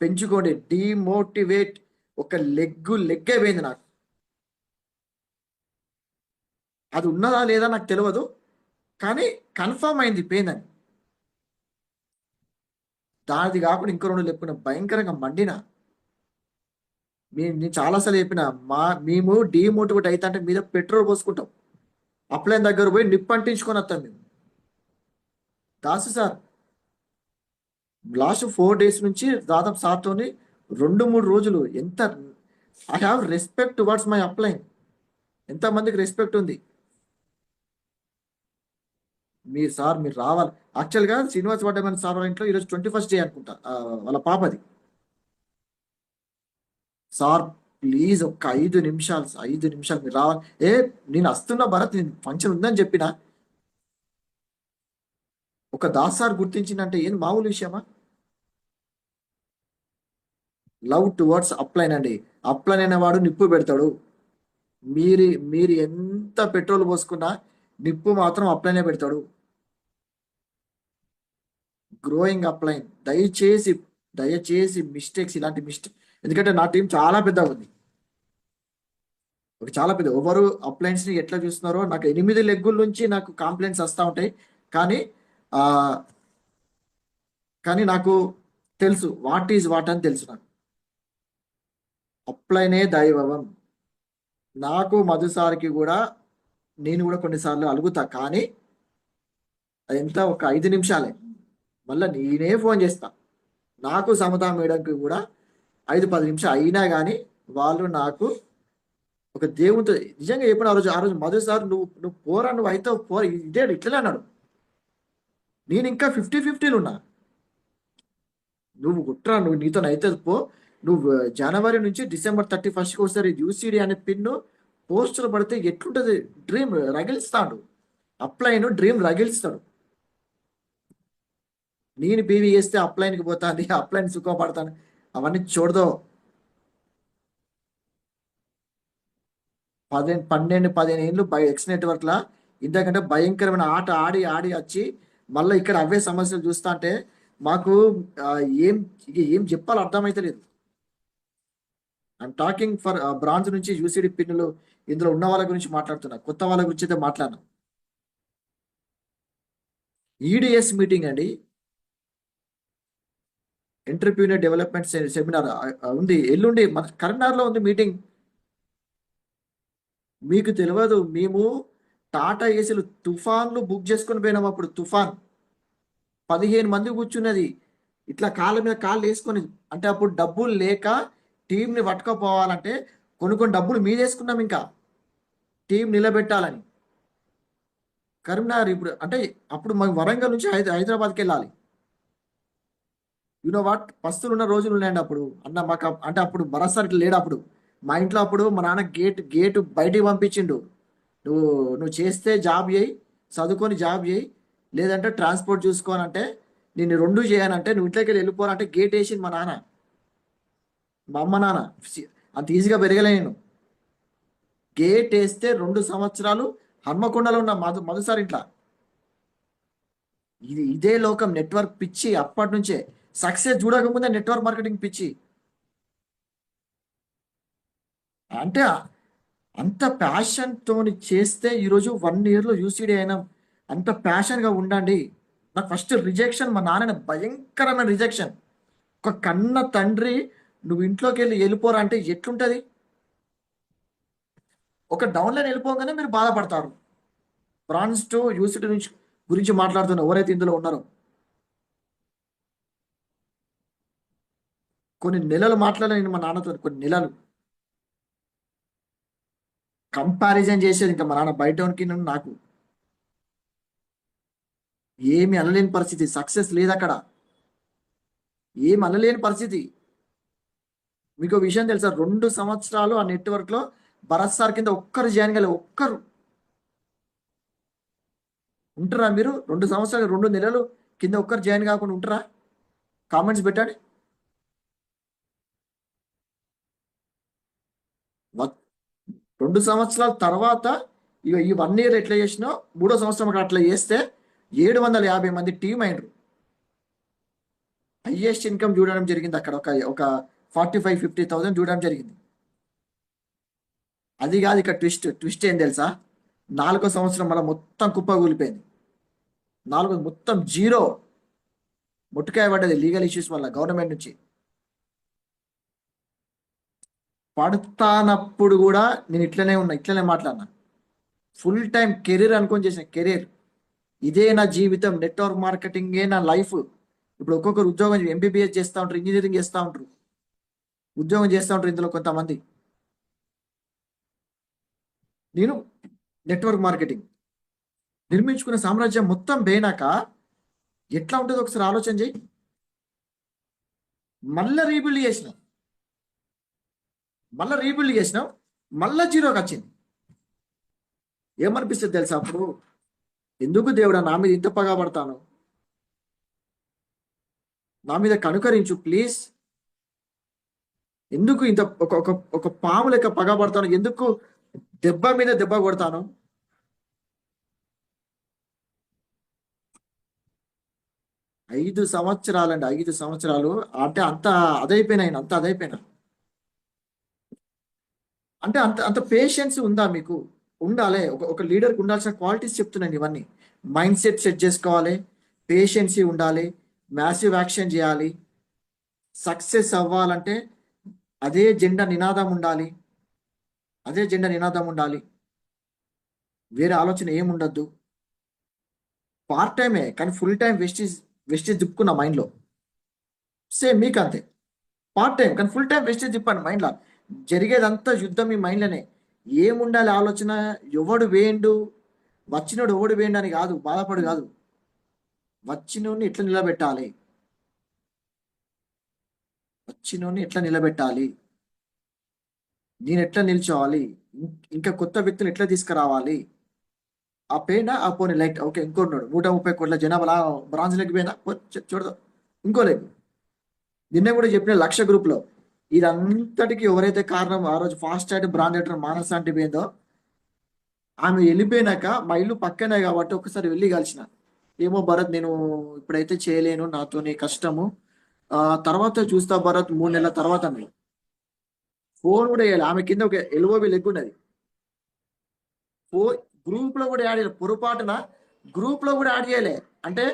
పెంచుకోండి. డిమోటివేట్ ఒక లెగ్ అయిపోయింది నాకు. అది ఉన్నదా లేదా నాకు తెలియదు, కానీ కన్ఫర్మ్ అయింది పోయిందని. దానిది కాకుండా ఇంకో 2 లేపుకున్న భయంకరంగా మండిన. నేను చాలాసార్లు చెప్పిన, మేము డీమోటివేట్ అయితే అంటే మీద పెట్రోల్ పోసుకుంటాం, అప్లైన్ దగ్గర పోయి నిప్పు అంటించుకొని వస్తాం మేము. దాసు సార్ లాస్ట్ 4 days నుంచి దాదాపు సార్తోని 2-3 రోజులు ఎంత I have respect towards my upline. ఎంతమందికి రెస్పెక్ట్ ఉంది. మీరు సార్ మీరు రావాలి. యాక్చువల్గా శ్రీనివాస్ వడ్డమన్ సార్ వాళ్ళ ఇంట్లో ఈరోజు 21st డే అనుకుంటా, వాళ్ళ పాపది. సార్ ప్లీజ్ ఒక్క 5 నిమిషాలు, 5 నిమిషాలు మీరు రావాలి. నేను వస్తున్నా భరత్, నేను ఫంక్షన్ ఉందని చెప్పిన. ఒక దాస్ సార్ గుర్తించిందంటే ఏం మామూలు విషయమా? లవ్ టువర్డ్స్ అప్లైన్ అండి. అప్లైన్ అనేవాడు నిప్పు పెడతాడు. మీరు మీరు ఎంత పెట్రోల్ పోసుకున్నా నిప్పు మాత్రం అప్లైనే పెడతాడు. గ్రోయింగ్ అప్లైన్, దయచేసి దయచేసి మిస్టేక్స్, ఇలాంటి మిస్టేక్, ఎందుకంటే నా టీం చాలా పెద్దగా ఉంది. ఒక చాలా పెద్ద ఎవరు అప్లైన్స్ ని ఎట్లా చూస్తున్నారో, నాకు 8 లెగ్గుల నుంచి నాకు కాంప్లైంట్స్ వస్తూ ఉంటాయి. కానీ ఆ కానీ నాకు తెలుసు వాట్ ఈజ్ వాట్ అని తెలుసు నాకు. అప్లైనే దైవవం. నాకు మధుసారికి కూడా, నేను కూడా కొన్నిసార్లు అలుగుతా, కానీ ఎంత ఒక 5 నిమిషాలే. మళ్ళీ నేనే ఫోన్ చేస్తా. నాకు సమతా మేడంకి కూడా 5-10 నిమిషాలు అయినా కానీ వాళ్ళు నాకు ఒక దేవునితో నిజంగా చెప్పిన, ఆ రోజు మధు సార్, నువ్వు నువ్వు పోరా, నువ్వు అయితే పోరా, ఇదే ఇట్లనే అన్నాడు. నేను ఇంకా 50-50 ఉన్నా. నువ్వు కుట్రా, నువ్వు నీతో అయితే పో. నువ్వు జనవరి నుంచి డిసెంబర్ 31st ఒకసారి యూసిడి అనే పిన్ను పోస్టులు పడితే ఎట్లుంటది, డ్రీమ్ రగిలిస్తాడు. అప్లైన్ డ్రీమ్ రగిలిస్తాడు. నేను బీవీ చేస్తే అప్లైన్కి పోతాను, అప్లైన్ సుఖపడతాను, అవన్నీ చూడదు. 12-15 ఏళ్ళు ఎక్స్ నెట్వర్క్ లా ఇంతకంటే భయంకరమైన ఆట ఆడి ఆడి వచ్చి మళ్ళీ ఇక్కడ అవే సమస్యలు చూస్తా అంటే మాకు ఆ, ఏం ఏం చెప్పాలో అర్థమైతే లేదు. ఐఎమ్ టాకింగ్ ఫర్ బ్రాంజ్ నుంచి యూసిడి పిన్నులు ఇందులో ఉన్న వాళ్ళ గురించి మాట్లాడుతున్నా, కొత్త వాళ్ళ గురించి అయితే మాట్లాడినా. ఈడిఎస్ మీటింగ్ అండి, ఎంటర్ప్రీనియర్ డెవలప్మెంట్ సెమినార్ ఉంది ఎల్లుండి, మన కరీంనగర్లో ఉంది మీటింగ్. మీకు తెలియదు, మేము టాటా ఏసీలు తుఫాన్లు బుక్ చేసుకొని పోయినాం. అప్పుడు తుఫాన్ 15 మంది కూర్చున్నది, ఇట్లా కాళ్ళ మీద కాళ్ళు వేసుకొని. అంటే అప్పుడు డబ్బులు లేక టీంని పట్టుకపోవాలంటే కొన్ని కొన్ని డబ్బులు మీదేసుకున్నాం ఇంకా, టీం నిలబెట్టాలని. కరీంనగర్ ఇప్పుడు అంటే అప్పుడు మేము వరంగల్ నుంచి హైదరాబాద్కి వెళ్ళాలి. యూనో వాట్, పస్తులు ఉన్న రోజులు ఉన్నాయండి అప్పుడు. అన్న మాకు అంటే అప్పుడు భరోసా ఇట్లా లేడు అప్పుడు. మా ఇంట్లో అప్పుడు మా నాన్న గేటు బయటికి పంపించిండు. నువ్వు నువ్వు చేస్తే జాబ్ చేయి, చదువుకొని జాబ్ చేయి, లేదంటే ట్రాన్స్పోర్ట్ చూసుకోనంటే, నేను రెండు చేయనంటే నువ్వు ఇంట్లోకి వెళ్ళి వెళ్ళిపోనంటే గేట్ వేసింది మా నాన్న. మా అమ్మ నాన్న అంత ఈజీగా పెరగలే నేను. గేట్ వేస్తే 2 సంవత్సరాలు హన్మకొండలో ఉన్న మధుసారి ఇంట్లో. ఇదే లోకం, నెట్వర్క్ పిచ్చి అప్పటి నుంచే. సక్సెస్ చూడకముందే నెట్వర్క్ మార్కెటింగ్ పిచ్చి. అంటే అంత ప్యాషన్ తోని చేస్తే ఈరోజు 1 yearలో యూసీడీ అయినా. అంత ప్యాషన్గా ఉండండి. నాకు ఫస్ట్ రిజెక్షన్, మా నాన్న భయంకరమైన రిజెక్షన్. ఒక కన్న తండ్రి నువ్వు ఇంట్లోకి వెళ్ళి వెళ్ళిపోరా అంటే ఎట్లుంటది? ఒక డౌన్లైన్ వెళ్ళిపోగానే మీరు బాధపడతారు. బ్రాంజ్ టు యూసిటీ నుంచి గురించి మాట్లాడుతున్న ఎవరైతే ఇందులో ఉన్నారో, కొన్ని నెలలు మాట్లాడలేను మా నాన్నతో, కొన్ని నెలలు కంపారిజన్ చేసేది ఇంకా మా నాన్న బయటకి నాకు. ఏమి అనలేని పరిస్థితి, సక్సెస్ లేదు అక్కడ, ఏమి అనలేని పరిస్థితి. మీకు ఒక విషయం తెలుసా, 2 సంవత్సరాలు ఆ నెట్వర్క్లో భరత్ సార్ కింద ఒక్కరు జాయిన్ కాలేదు. ఒక్కరు ఉంటారా మీరు? 2 సంవత్సరాలు 2 నెలలు కింద ఒక్కరు జాయిన్ కాకుండా ఉంటారా? కామెంట్స్ పెట్టండి. 2 సంవత్సరాల తర్వాత ఇక ఈ 1 year ఎట్లా చేసినా, 3వ సంవత్సరం అక్కడ అట్లా చేస్తే 750 మంది టీం అయినరు. హైయెస్ట్ ఇన్కమ్ చూడడం జరిగింది అక్కడ, ఒక 45-50 thousand చూడడం జరిగింది. అది కాదు ఇక ట్విస్ట్, ట్విస్ట్ ఏం తెలుసా? 4వ సంవత్సరం మళ్ళీ మొత్తం కుప్ప కూలిపోయింది. మొత్తం జీరో, ముట్టుకాయ పడ్డది లీగల్ ఇష్యూస్ వల్ల గవర్నమెంట్ నుంచి. పడతానప్పుడు కూడా నేను ఇట్లనే ఉన్నా, ఇట్లనే మాట్లాడినా. ఫుల్ టైం కెరీర్ అనుకొని చేసిన కెరీర్. ఇదే నా జీవితం, నెట్వర్క్ మార్కెటింగే నా లైఫ్. ఇప్పుడు ఒక్కొక్కరు ఉద్యోగం ఎంబీబీఎస్ చేస్తూ ఉంటారు, ఇంజనీరింగ్ చేస్తూ ఉంటారు, ఉద్యోగం చేస్తూ ఉంటారు ఇందులో కొంతమంది. నేను నెట్వర్క్ మార్కెటింగ్ నిర్మించుకున్న సామ్రాజ్యం మొత్తం పోయినాక ఎట్లా ఉంటుందో ఒకసారి ఆలోచన చేయి. మళ్ళీ రీబిల్డ్ చేసినాం, మళ్ళీ రీబిల్డ్ చేసినాం, మళ్ళీ జీరోకి వచ్చింది. ఏమనిపిస్తుంది తెలుసా అప్పుడు? ఎందుకు దేవుడా నా మీద ఇంత పగబడతాను? నా మీద కనుకరించు ప్లీజ్. ఎందుకు ఇంత ఒక ఒక ఒక పాము లెక్క పగబడతాను? ఎందుకు దెబ్బ మీద దెబ్బ కొడతాను? 5 సంవత్సరాలండి, 5 సంవత్సరాలు. అంటే అంత అదైపోయినాయి, అంత అదైపోయినా. అంటే అంత అంత పేషెన్స్ ఉందా మీకు? ఉండాలి. ఒక ఒక లీడర్కి ఉండాల్సిన క్వాలిటీస్ చెప్తున్నాను ఇవన్నీ. మైండ్ సెట్ చేసుకోవాలి, పేషెన్సీ ఉండాలి, మ్యాసివ్ యాక్షన్ చేయాలి. సక్సెస్ అవ్వాలంటే అదే జెండా నినాదం ఉండాలి, అదే జెండా నినాదం ఉండాలి. వేరే ఆలోచన ఏముండద్దు. పార్ట్ టైమే కానీ ఫుల్ టైం వెస్టీజ్ వెస్టీజ్ తిప్పుకున్న మైండ్లో. సేమ్ మీకు అంతే. పార్ట్ టైం కానీ ఫుల్ టైం వెస్టేజ్ తిప్పాను మైండ్లో. జరిగేదంతా యుద్ధం మీ మైండ్లోనే. ఏముండాలి ఆలోచన? ఎవడు వేయండు, వచ్చినోడు ఎవడు వేయండు అని కాదు, బాధపడు కాదు. వచ్చినోడిని ఎట్లా నిలబెట్టాలి, వచ్చినోడిని ఎట్లా నిలబెట్టాలి, నేను ఎట్లా నిల్చోవాలి, ఇంకా కొత్త వ్యక్తులు ఎట్లా తీసుకురావాలి. ఆ పేన ఆ పోనీ లైట్ ఓకే, ఇంకోన్నాడు 130 కోట్ల జనాభా బ్రాంజ్ లెగ్ పోయినా చూడదు, ఇంకో లెగ్. నిన్న కూడా చెప్పిన 1,00,000 గ్రూప్లో ఇదంతటికి ఎవరైతే కారణం, ఆ రోజు ఫాస్ట్ చాట్ బ్రాండ్ ఎడిటర్ మానస అంటే పోయిందో, ఆమె వెళ్ళిపోయినాక మా ఇల్లు పక్కనే కాబట్టి ఒకసారి వెళ్ళి కలిసిన. ఏమో భరత్ నేను ఇప్పుడైతే చేయలేను, నాతోని కష్టము, తర్వాత చూస్తా భరత్ 3 నెలల తర్వాత అన్నాడు. ఫోన్ కూడా వేయాలి. ఆమె కింద ఒక ఎల్ఓబి లెగ్ ఉన్నది. ఫోన్ గ్రూప్ లో కూడా యాడ్ చేయాలి, పొరపాటున గ్రూప్ లో కూడా యాడ్ చేయలే అంటే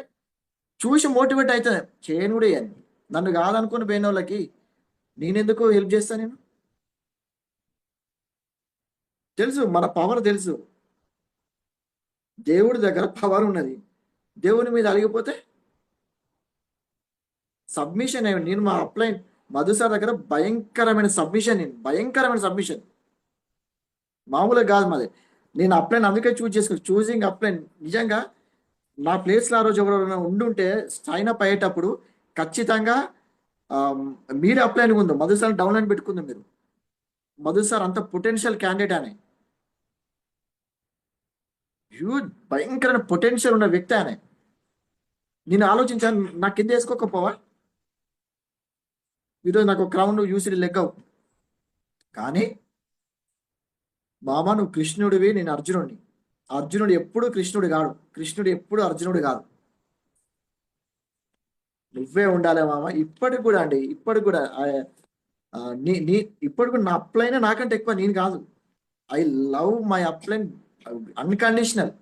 చూసి మోటివేట్ అవుతుంది. చేయను కూడా వేయాలి. నన్ను కాదనుకుని పోయిన వాళ్ళకి నేనెందుకు హెల్ప్ చేస్తాను? నేను తెలుసు, మన పవర్ తెలుసు. దేవుడి దగ్గర పవర్ ఉన్నది, దేవుని మీద అలిగిపోతే సబ్మిషన్ అయ్యి. నేను మా అప్లైన్ మధు సార్ దగ్గర భయంకరమైన సబ్మిషన్, నేను భయంకరమైన సబ్మిషన్, మామూలుగా కాదు మాది. నేను అప్లైన్ అందుకే చూసింగ్ అప్లైన్. నిజంగా నా ప్లేస్లో ఆ రోజు ఎవరైనా ఉండుంటే సైన్ అప్ అయ్యేటప్పుడు ఖచ్చితంగా ఆ, మీరే అప్లైన్ ఉందో మధు సార్ డౌన్లైన్ పెట్టుకుందాం మీరు. మధు సార్ అంత పొటెన్షియల్ క్యాండిడేట్ అని, హ్యూజ్ భయంకరమైన పొటెన్షియల్ ఉన్న వ్యక్తి అని. నేను ఆలోచించాను, నా కింద వేసుకోకపోవా? ఈరోజు నాకు క్రౌన్ యూసిడి లెగ్గవు. కానీ మామ నువ్వు కృష్ణుడివి, నేను అర్జునుడిని. అర్జునుడు ఎప్పుడు కృష్ణుడు కాడు, కృష్ణుడు ఎప్పుడు అర్జునుడు కాదు. నువ్వే ఉండాలి మామ. ఇప్పటికి కూడా అండి, ఇప్పటికి కూడా నీ నీ ఇప్పటికి కూడా నా అప్లైన్ నాకంటే ఎక్కువ నేను కాదు. I love my upline unconditional.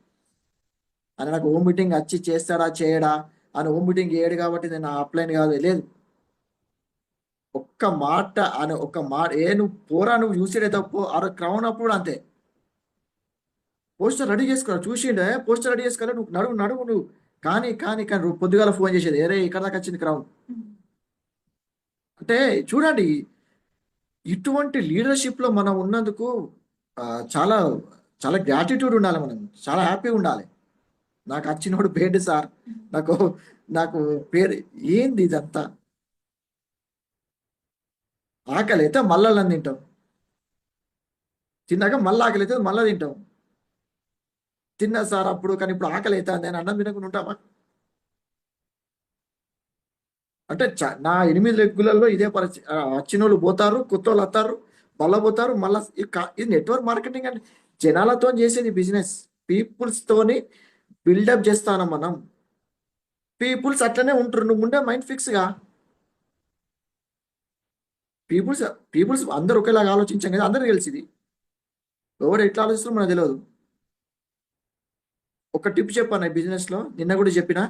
అని నాకు హోమ్ మీటింగ్ వచ్చి చేస్తాడా చేయడా అని హోమ్ మీటింగ్ చేయడు కాబట్టి నేను అప్లైన్ కాదు, లేదు. ఒక్క మాట అని, ఒక్క మాట నువ్వు పోరా, నువ్వు చూసేడే తప్పు. ఆ క్రౌన్ అప్పుడు అంతే, పోస్టర్ రెడీ చేసుకో, చూసిండే పోస్టర్ రెడీ చేసుకోవాలి, నువ్వు నడువు నడువు నువ్వు. కానీ కానీ కానీ నువ్వు పొద్దుగాల ఫోన్ చేసేది, ఏరే ఇక్కడ దాకా వచ్చింది క్రౌన్ అంటే. చూడండి, ఇటువంటి లీడర్షిప్లో మనం ఉన్నందుకు ఆ, చాలా చాలా గ్రాటిట్యూడ్ ఉండాలి. మనం చాలా హ్యాపీగా ఉండాలి. నాకు వచ్చినోడు పేరు సార్, నాకు నాకు పేరు ఏంది ఇదంతా? ఆకలి అయితే మళ్ళా అన్నం తింటాం, తిన్నాక మళ్ళీ ఆకలి అయితే మళ్ళీ తింటాం. తిన్నా సార్ అప్పుడు, కానీ ఇప్పుడు ఆకలి అవుతుంది నేను అన్నం తినకుండా ఉంటామా? అంటే నా 8 లెగ్గులలో ఇదే పరిస్థితి. వచ్చిన వాళ్ళు పోతారు, కొత్త వాళ్ళు వస్తారు, మళ్ళీ పోతారు, మళ్ళీ. ఇది నెట్వర్క్ మార్కెటింగ్ అంటే జనాలతో చేసేది బిజినెస్. పీపుల్స్ తోని బిల్డప్ చేస్తాను మనం. పీపుల్స్ అట్లనే ఉంటారు, నువ్వు ఉండే మైండ్ ఫిక్స్గా. పీపుల్స్ పీపుల్స్ అందరూ ఒకేలాగా ఆలోచించాం కదా, అందరూ తెలిసింది. ఎవరు ఎట్లా ఆలోచిస్తారో మనకు తెలియదు. ఒక టిప్ చెప్పాను బిజినెస్లో, నిన్న కూడా చెప్పిన.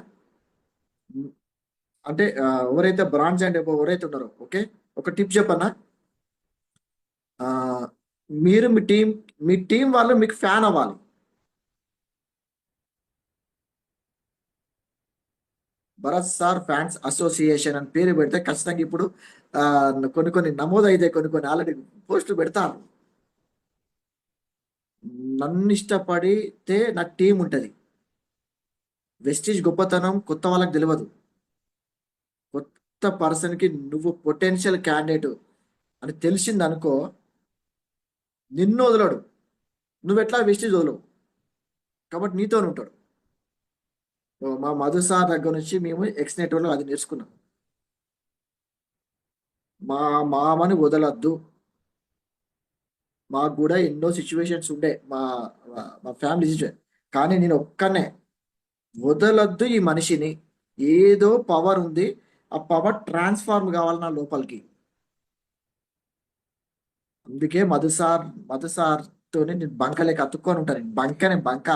అంటే ఎవరైతే బ్రాండ్స్ అండ్ ఎవరైతే ఉన్నారో, ఓకే, ఒక టిప్ చెప్పన్నా. ఆ, మీరు మీ టీం వాళ్ళు మీకు ఫ్యాన్ అవ్వాలి. భరత్ సార్ ఫ్యాన్స్ అసోసియేషన్ అని పేరు పెడితే ఖచ్చితంగా ఇప్పుడు ఆ, కొన్ని కొన్ని నమోదైతే కొన్ని కొన్ని ఆల్రెడీ పోస్టులు పెడతారు. నన్ను ఇష్టపడితే నాకు టీం ఉంటుంది. వెస్టీజ్ గొప్పతనం కొత్త వాళ్ళకి తెలియదు. కొత్త పర్సన్కి నువ్వు పొటెన్షియల్ క్యాండిడేట్ అని తెలిసింది అనుకో, నిన్ను వదలడు. నువ్వు ఎట్లా వెస్టీజ్ వదలవు కాబట్టి నీతోనే ఉంటాడు. ఓ, మా మధు సార్ దగ్గర నుంచి మేము ఎక్స్ నెట్వర్క్లో అది నేర్చుకున్నాం. మా మామని వదలద్దు. మాకు కూడా ఎన్నో సిచ్యువేషన్స్ ఉండే మా ఫ్యామిలీ సిచ్యువేషన్, కానీ నేను ఒక్కనే వదలొద్దు ఈ మనిషిని. ఏదో పవర్ ఉంది, ఆ పవర్ ట్రాన్స్ఫార్మ్ కావాలి నా లోపలికి. అందుకే మధు సార్తోనే నేను బంకలేక అతుక్కొని ఉంటాను. నేను బంకనే బంక.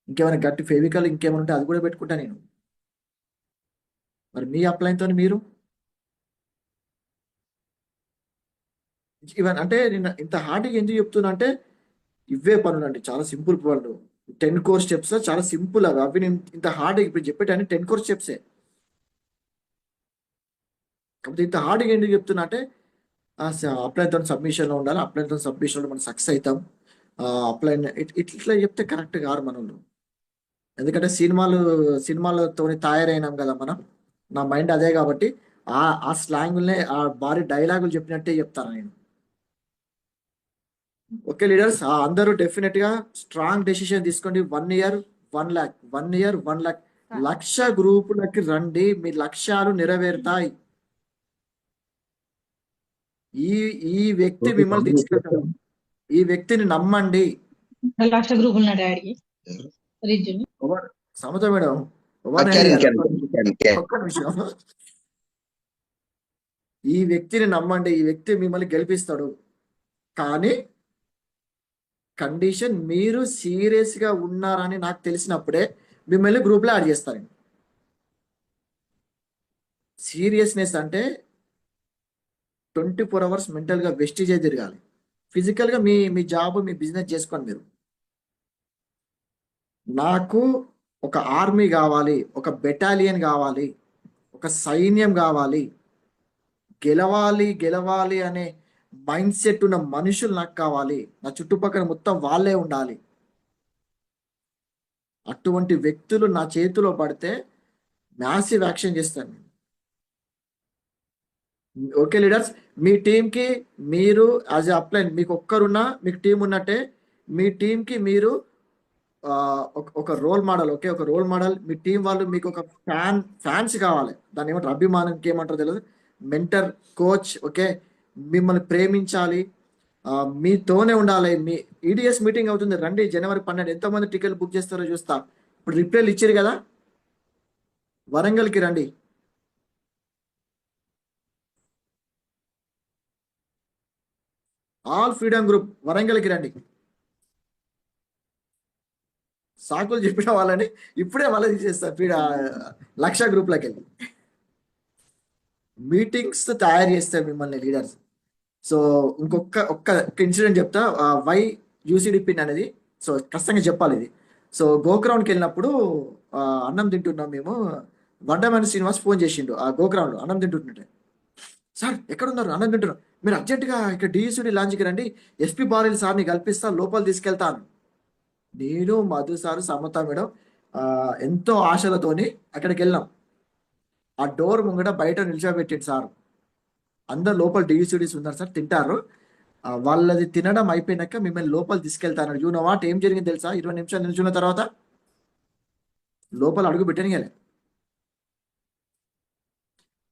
ఇంకేమైనా గట్టి ఫెవికల్ ఇంకేమైనా ఉంటే అది కూడా పెట్టుకుంటా నేను. మరి మీ అప్లైన్తో మీరు ఈవెన్ అంటే నేను ఇంత హార్డ్గా ఎందుకు చెప్తున్నా అంటే, ఇవే పనులు అండి, చాలా సింపుల్ పనులు. 10 కోర్ స్టెప్స్ చాలా సింపుల్. అవి అవి నేను ఇంత హార్డ్ ఇప్పుడు చెప్పేటని 10 కోర్ స్టెప్సే. కాకపోతే ఇంత హార్డ్గా ఎందుకు చెప్తున్నా అంటే, అప్లైన్తో సబ్మిషన్లో ఉండాలి. అప్లైన్తో సబ్మిషన్లో మనం సక్సెస్ అవుతాం. అప్లైన్ ఇట్లా చెప్తే కరెక్ట్ కాదు మనోళ్ళు. ఎందుకంటే సినిమాలతోని తయారైనాం కదా మనం. నా మైండ్ అదే కాబట్టి ఆ స్లాంగుల్నే ఆ భారీ డైలాగులు చెప్పినట్టే చెప్తాను నేను. ఓకే లీడర్స్, అందరూ డెఫినెట్ గా స్ట్రాంగ్ డెసిషన్ తీసుకోండి. 1 ఇయర్ 1 lakh, 1 year 1 lakh. లక్ష గ్రూపులకి రండి, మీ లక్ష్యాలు నెరవేరుతాయి. ఈ ఈ వ్యక్తి ఓకే మిమ్మల్ని కంటిన్యూ తీసుకెళ్తాడు. ఈ వ్యక్తిని నమ్మండి. లక్ష గ్రూపులు నా డాడీకి రిజ్జుని ఎవరు సమత మేడం, ఎవరిని క్యారీ అడిగారు? క్యారీ ఒక్క నిమిషం. ఈ వ్యక్తిని నమ్మండి. ఈ వ్యక్తి మిమ్మల్ని గెలిపిస్తాడు. కానీ కండిషన్, మీరు సీరియస్ గా ఉన్నారని నాకు తెలిసినప్పుడే మిమ్మల్ని గ్రూప్ లో యాడ్ చేస్తారండి. సీరియస్నెస్ అంటే 24 hours మెంటల్ గా వెస్టిజ్ అయి తిరగాలి. ఫిజికల్ గా మీ మీ జాబ్ మీ బిజినెస్ చేసుకోండి మీరు. నాకు ఒక ఆర్మీ కావాలి, ఒక బెటాలియన్ కావాలి, ఒక సైన్యం కావాలి, గెలవాలి గెలవాలి అనే మైండ్ సెట్ ఉన్న మనుషులు నాకు కావాలి. నా చుట్టుపక్కల మొత్తం వాళ్ళే ఉండాలి. అటువంటి వ్యక్తులు నా చేతిలో పడితే మ్యాసివ్ యాక్షన్ చేస్తాను. ఓకే లీడర్స్, మీ టీంకి మీరు యాజ్ ఎ అప్లైన్ మీకు ఒక్కరున్నా మీకు టీం ఉన్నట్టే. మీ టీంకి మీరు ఒక రోల్ మోడల్. ఓకే, ఒక రోల్ మోడల్. మీ టీం వాళ్ళు మీకు ఒక ఫ్యాన్స్ కావాలి. దాన్ని ఏమంటారు, అభిమానంకి ఏమంటారు తెలియదు, మెంటర్, కోచ్. ఓకే, మిమ్మల్ని ప్రేమించాలి, మీతోనే ఉండాలి. మీ ఈడిఎస్ మీటింగ్ అవుతుంది, రండి January 12. ఎంతమంది టికెట్లు బుక్ చేస్తారో చూస్తా. ఇప్పుడు రిప్లైలు ఇచ్చారు కదా, వరంగల్కి రండి. ఆల్ ఫ్రీడమ్ గ్రూప్ వరంగల్కి రండి. సాకులు చెప్పిన వాళ్ళని ఇప్పుడే వాళ్ళ తీసేస్తారు లక్ష గ్రూప్లోకి వెళ్ళి. మీటింగ్స్ తయారు చేస్తారు మిమ్మల్ని లీడర్స్. సో ఒక్క ఇన్సిడెంట్ చెప్తా, వై యూసిడి పిన్ అనేది. సో ఖచ్చితంగా చెప్పాలి ఇది. సో గోగ్రౌండ్కి వెళ్ళినప్పుడు అన్నం తింటున్నాం మేము. వడ్డమని శ్రీనివాస్ ఫోన్ చేసిండు ఆ గోగ్రౌండ్లో అన్నం తింటుంటే. సార్ ఎక్కడున్నారు? అన్నం తింటున్నారు. మీరు అర్జెంటుగా ఇక్కడ డిఎస్యుడి లాంచ్కి రండి, ఎస్పీ బారెల్ సార్ని కల్పిస్తా, లోపల తీసుకెళ్తాను. నేను, మధు సారు, సమత మేడం ఎంతో ఆశలతోని అక్కడికి వెళ్ళాం. ఆ డోర్ ముంగట బయట నిల్చోబెట్టిండు సార్. అందరు లోపల డిఎస్యుడీస్ ఉన్నారు సార్, తింటారు. వాళ్ళది తినడం అయిపోయినాక మిమ్మల్ని లోపల తీసుకెళ్తాను. యూ నో వాట్, ఏం జరిగింది తెలుసా? 20 నిమిషాలు నిల్చున్న తర్వాత లోపల అడుగు పెట్టనియాలి.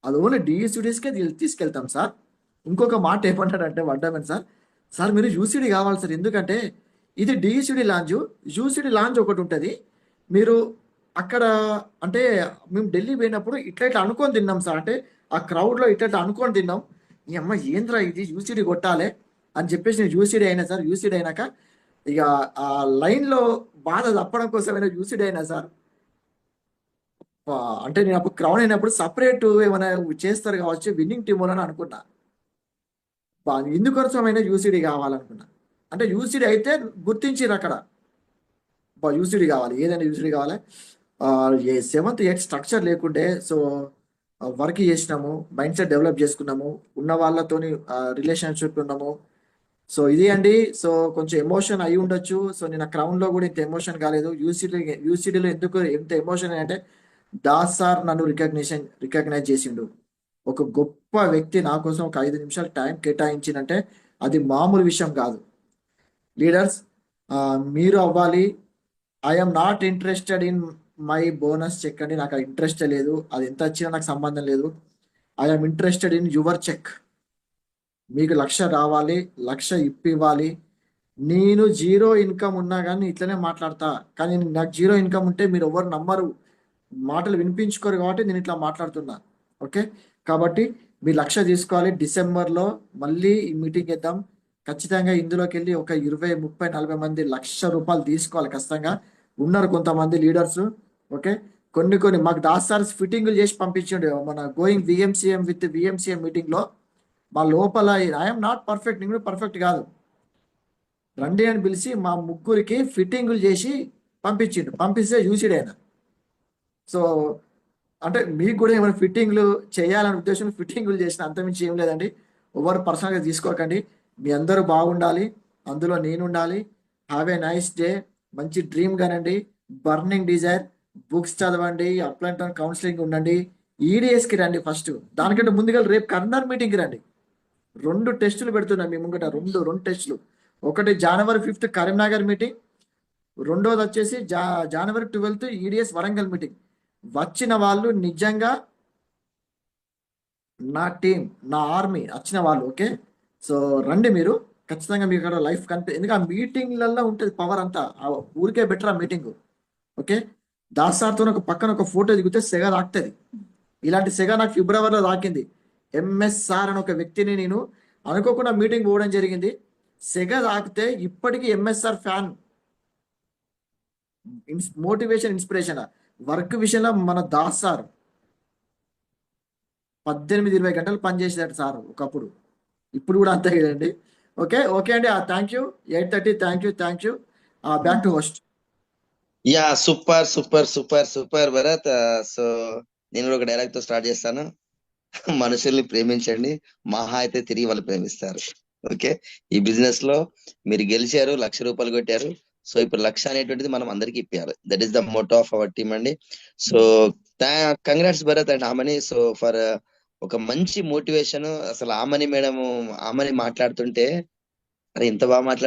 అది ఓన్లీ డిఎస్యుడీస్కే తీసుకెళ్తాం సార్. ఇంకొక మాట ఏమంటాడంటే వడ్డామని సార్, సార్ మీరు యూసిడి కావాలి సార్, ఎందుకంటే ఇది డిఎస్యుడి లాంచ్, యూసిడి లాంచ్ ఒకటి ఉంటుంది. మీరు అక్కడ అంటే మేము ఢిల్లీ పోయినప్పుడు ఇట్లా ఇట్లా అనుకొని తిన్నాం సార్, అంటే ఆ క్రౌడ్లో ఇట్లా ఇట్లా అనుకొని తిన్నాం. ఈ అమ్మ ఏంద్రా ఇది, యూసిడి కొట్టాలి అని చెప్పేసి నేను యూసిడి అయినా సార్. యూసిడి అయినాక ఇక ఆ లైన్లో బాధ తప్పడం కోసమైనా యూసిడి అయినా సార్. అంటే నేను అప్పుడు క్రౌడ్ అయినప్పుడు సపరేట్ ఏమైనా చేస్తారు కావచ్చు విన్నింగ్ టీమ్ అని అనుకున్నా. ఇందుకోసమైనా యూసిడి కావాలనుకున్నా. అంటే యూసిడి అయితే గుర్తించిర్రు అక్కడ, యూసిడి కావాలి, ఏదైనా యూసిడి కావాలి. ఏ 7th 8th స్ట్రక్చర్ లేకుండే. సో వర్క్ చేసినాము, మైండ్ సెట్ డెవలప్ చేసుకున్నాము, ఉన్న వాళ్ళతోని రిలేషన్షిప్ ఉన్నాము. సో ఇది అండి. సో కొంచెం ఎమోషన్ అయి ఉండొచ్చు. సో నేను క్రౌన్ లో కూడా ఇంత ఎమోషన్ కాలేదు. యూసిడిలో ఎందుకు ఎంత ఎమోషన్ అంటే, దాస్ సార్ నన్ను రికగ్నైజ్ చేసిండు. ఒక గొప్ప వ్యక్తి నా కోసం ఒక 5 నిమిషాలు టైం కేటాయించిందంటే అది మామూలు విషయం కాదు. లీడర్స్, మీరు అవ్వాలి. I'm not interested in my bonus check అండి. నాకు ఇంట్రెస్ట్ లేదు, అది ఎంత వచ్చినా నాకు సంబంధం లేదు. I'm interested in your check. మీకు 1,00,000 రావాలి, 1,00,000 ఇవ్వాలి. నేను జీరో ఇన్కమ్ ఉన్నా కానీ ఇట్లనే మాట్లాడతా. కానీ నాకు జీరో ఇన్కమ్ ఉంటే మీరు ఎవరు నమ్మరు, మాటలు వినిపించుకోరు, కాబట్టి నేను ఇట్లా మాట్లాడుతున్నా. ఓకే, కాబట్టి మీరు 1,00,000 తీసుకోవాలి. డిసెంబర్లో మళ్ళీ ఈ మీటింగ్ ఇద్దాం. ఖచ్చితంగా ఇందులోకి వెళ్ళి ఒక 20, 30, 40 మంది 1,00,000 రూపాయలు తీసుకోవాలి ఖచ్చితంగా. ఉన్నారు కొంతమంది లీడర్స్. ఓకే, కొన్ని మాకు దాస్ సార్ ఫిట్టింగ్లు చేసి పంపించండి. మన గోయింగ్ విఎంసీఎం విత్ విఎంసీఎం మీటింగ్లో మా లోపల ఐఎమ్ నాట్ పర్ఫెక్ట్, నేను పర్ఫెక్ట్ కాదు, రండి అని పిలిచి మా ముగ్గురికి ఫిట్టింగులు చేసి పంపిస్తే యూసిడ్ అయినా. సో అంటే మీకు కూడా ఏమైనా ఫిట్టింగ్లు చేయాలనే ఉద్దేశం ఫిట్టింగులు చేసిన, అంతమించి ఏం లేదండి. ఎవరు పర్సనల్గా తీసుకోకండి. మీ అందరూ బాగుండాలి, అందులో నేను ఉండాలి. Have a nice day. మంచి డ్రీమ్ కనండి, బర్నింగ్ డిజైర్, బుక్స్ చదవండి, అప్లైంట్ కౌన్సిలింగ్ ఉండండి, ఈడిఎస్కి రండి ఫస్ట్. దానికంటే ముందుగా రేపు కర్నర్ మీటింగ్కి రండి. 2 టెస్టులు పెడుతున్నా మీ ముంగట, రెండు టెస్టులు. ఒకటి January 5th కరీంనగర్ మీటింగ్, రెండోది వచ్చేసి January 12th EDS Warangal meeting. వచ్చిన వాళ్ళు నిజంగా నా టీం, నా ఆర్మీ వచ్చిన వాళ్ళు. ఓకే, సో రండి మీరు ఖచ్చితంగా. మీకు అక్కడ లైఫ్ ఎందుకంటే ఆ మీటింగ్లలో ఉంటుంది పవర్ అంతా. ఆ ఊరికే బెటర్ ఆ మీటింగ్. ఓకే, దాస్ సార్తో ఒక పక్కన ఒక ఫోటో దిగితే సెగ తాకుతుంది. ఇలాంటి సెగ నాకు ఫిబ్రవరిలో తాకింది. ఎంఎస్ఆర్ అని ఒక వ్యక్తిని నేను అనుకోకుండా మీటింగ్ పోవడం జరిగింది. సెగ తాకితే ఇప్పటికీ MSR fan. Motivation, inspiration. Work విషయంలో మన దాస్ సార్ 18-20 గంటలు పనిచేసేదాడు సార్ ఒకప్పుడు. ఇప్పుడు కూడా అంతే కదండి. ఓకే అండి. Thank you. 8:30. Thank you. Back to host. Yeah, super Bharat. So నేను కూడా ఒక డైలాగ్ తో స్టార్ట్ చేస్తాను. మనుషుల్ని ప్రేమించండి, మహా అయితే తిరిగి వాళ్ళు ప్రేమిస్తారు. ఓకే, ఈ బిజినెస్ లో మీరు గెలిచారు, 1,00,000 రూపాయలు కొట్టారు. సో ఇప్పుడు 1,00,000 అనేటువంటిది మనం అందరికి ఇప్పారు. That is the motto of our team అండి. So congrats Bharath and Aamani. So for ఒక మంచి మోటివేషన్. అసలు ఆమని మేడం మాట్లాడుతుంటే, అరే ఇంత బాగా మాట్లాడు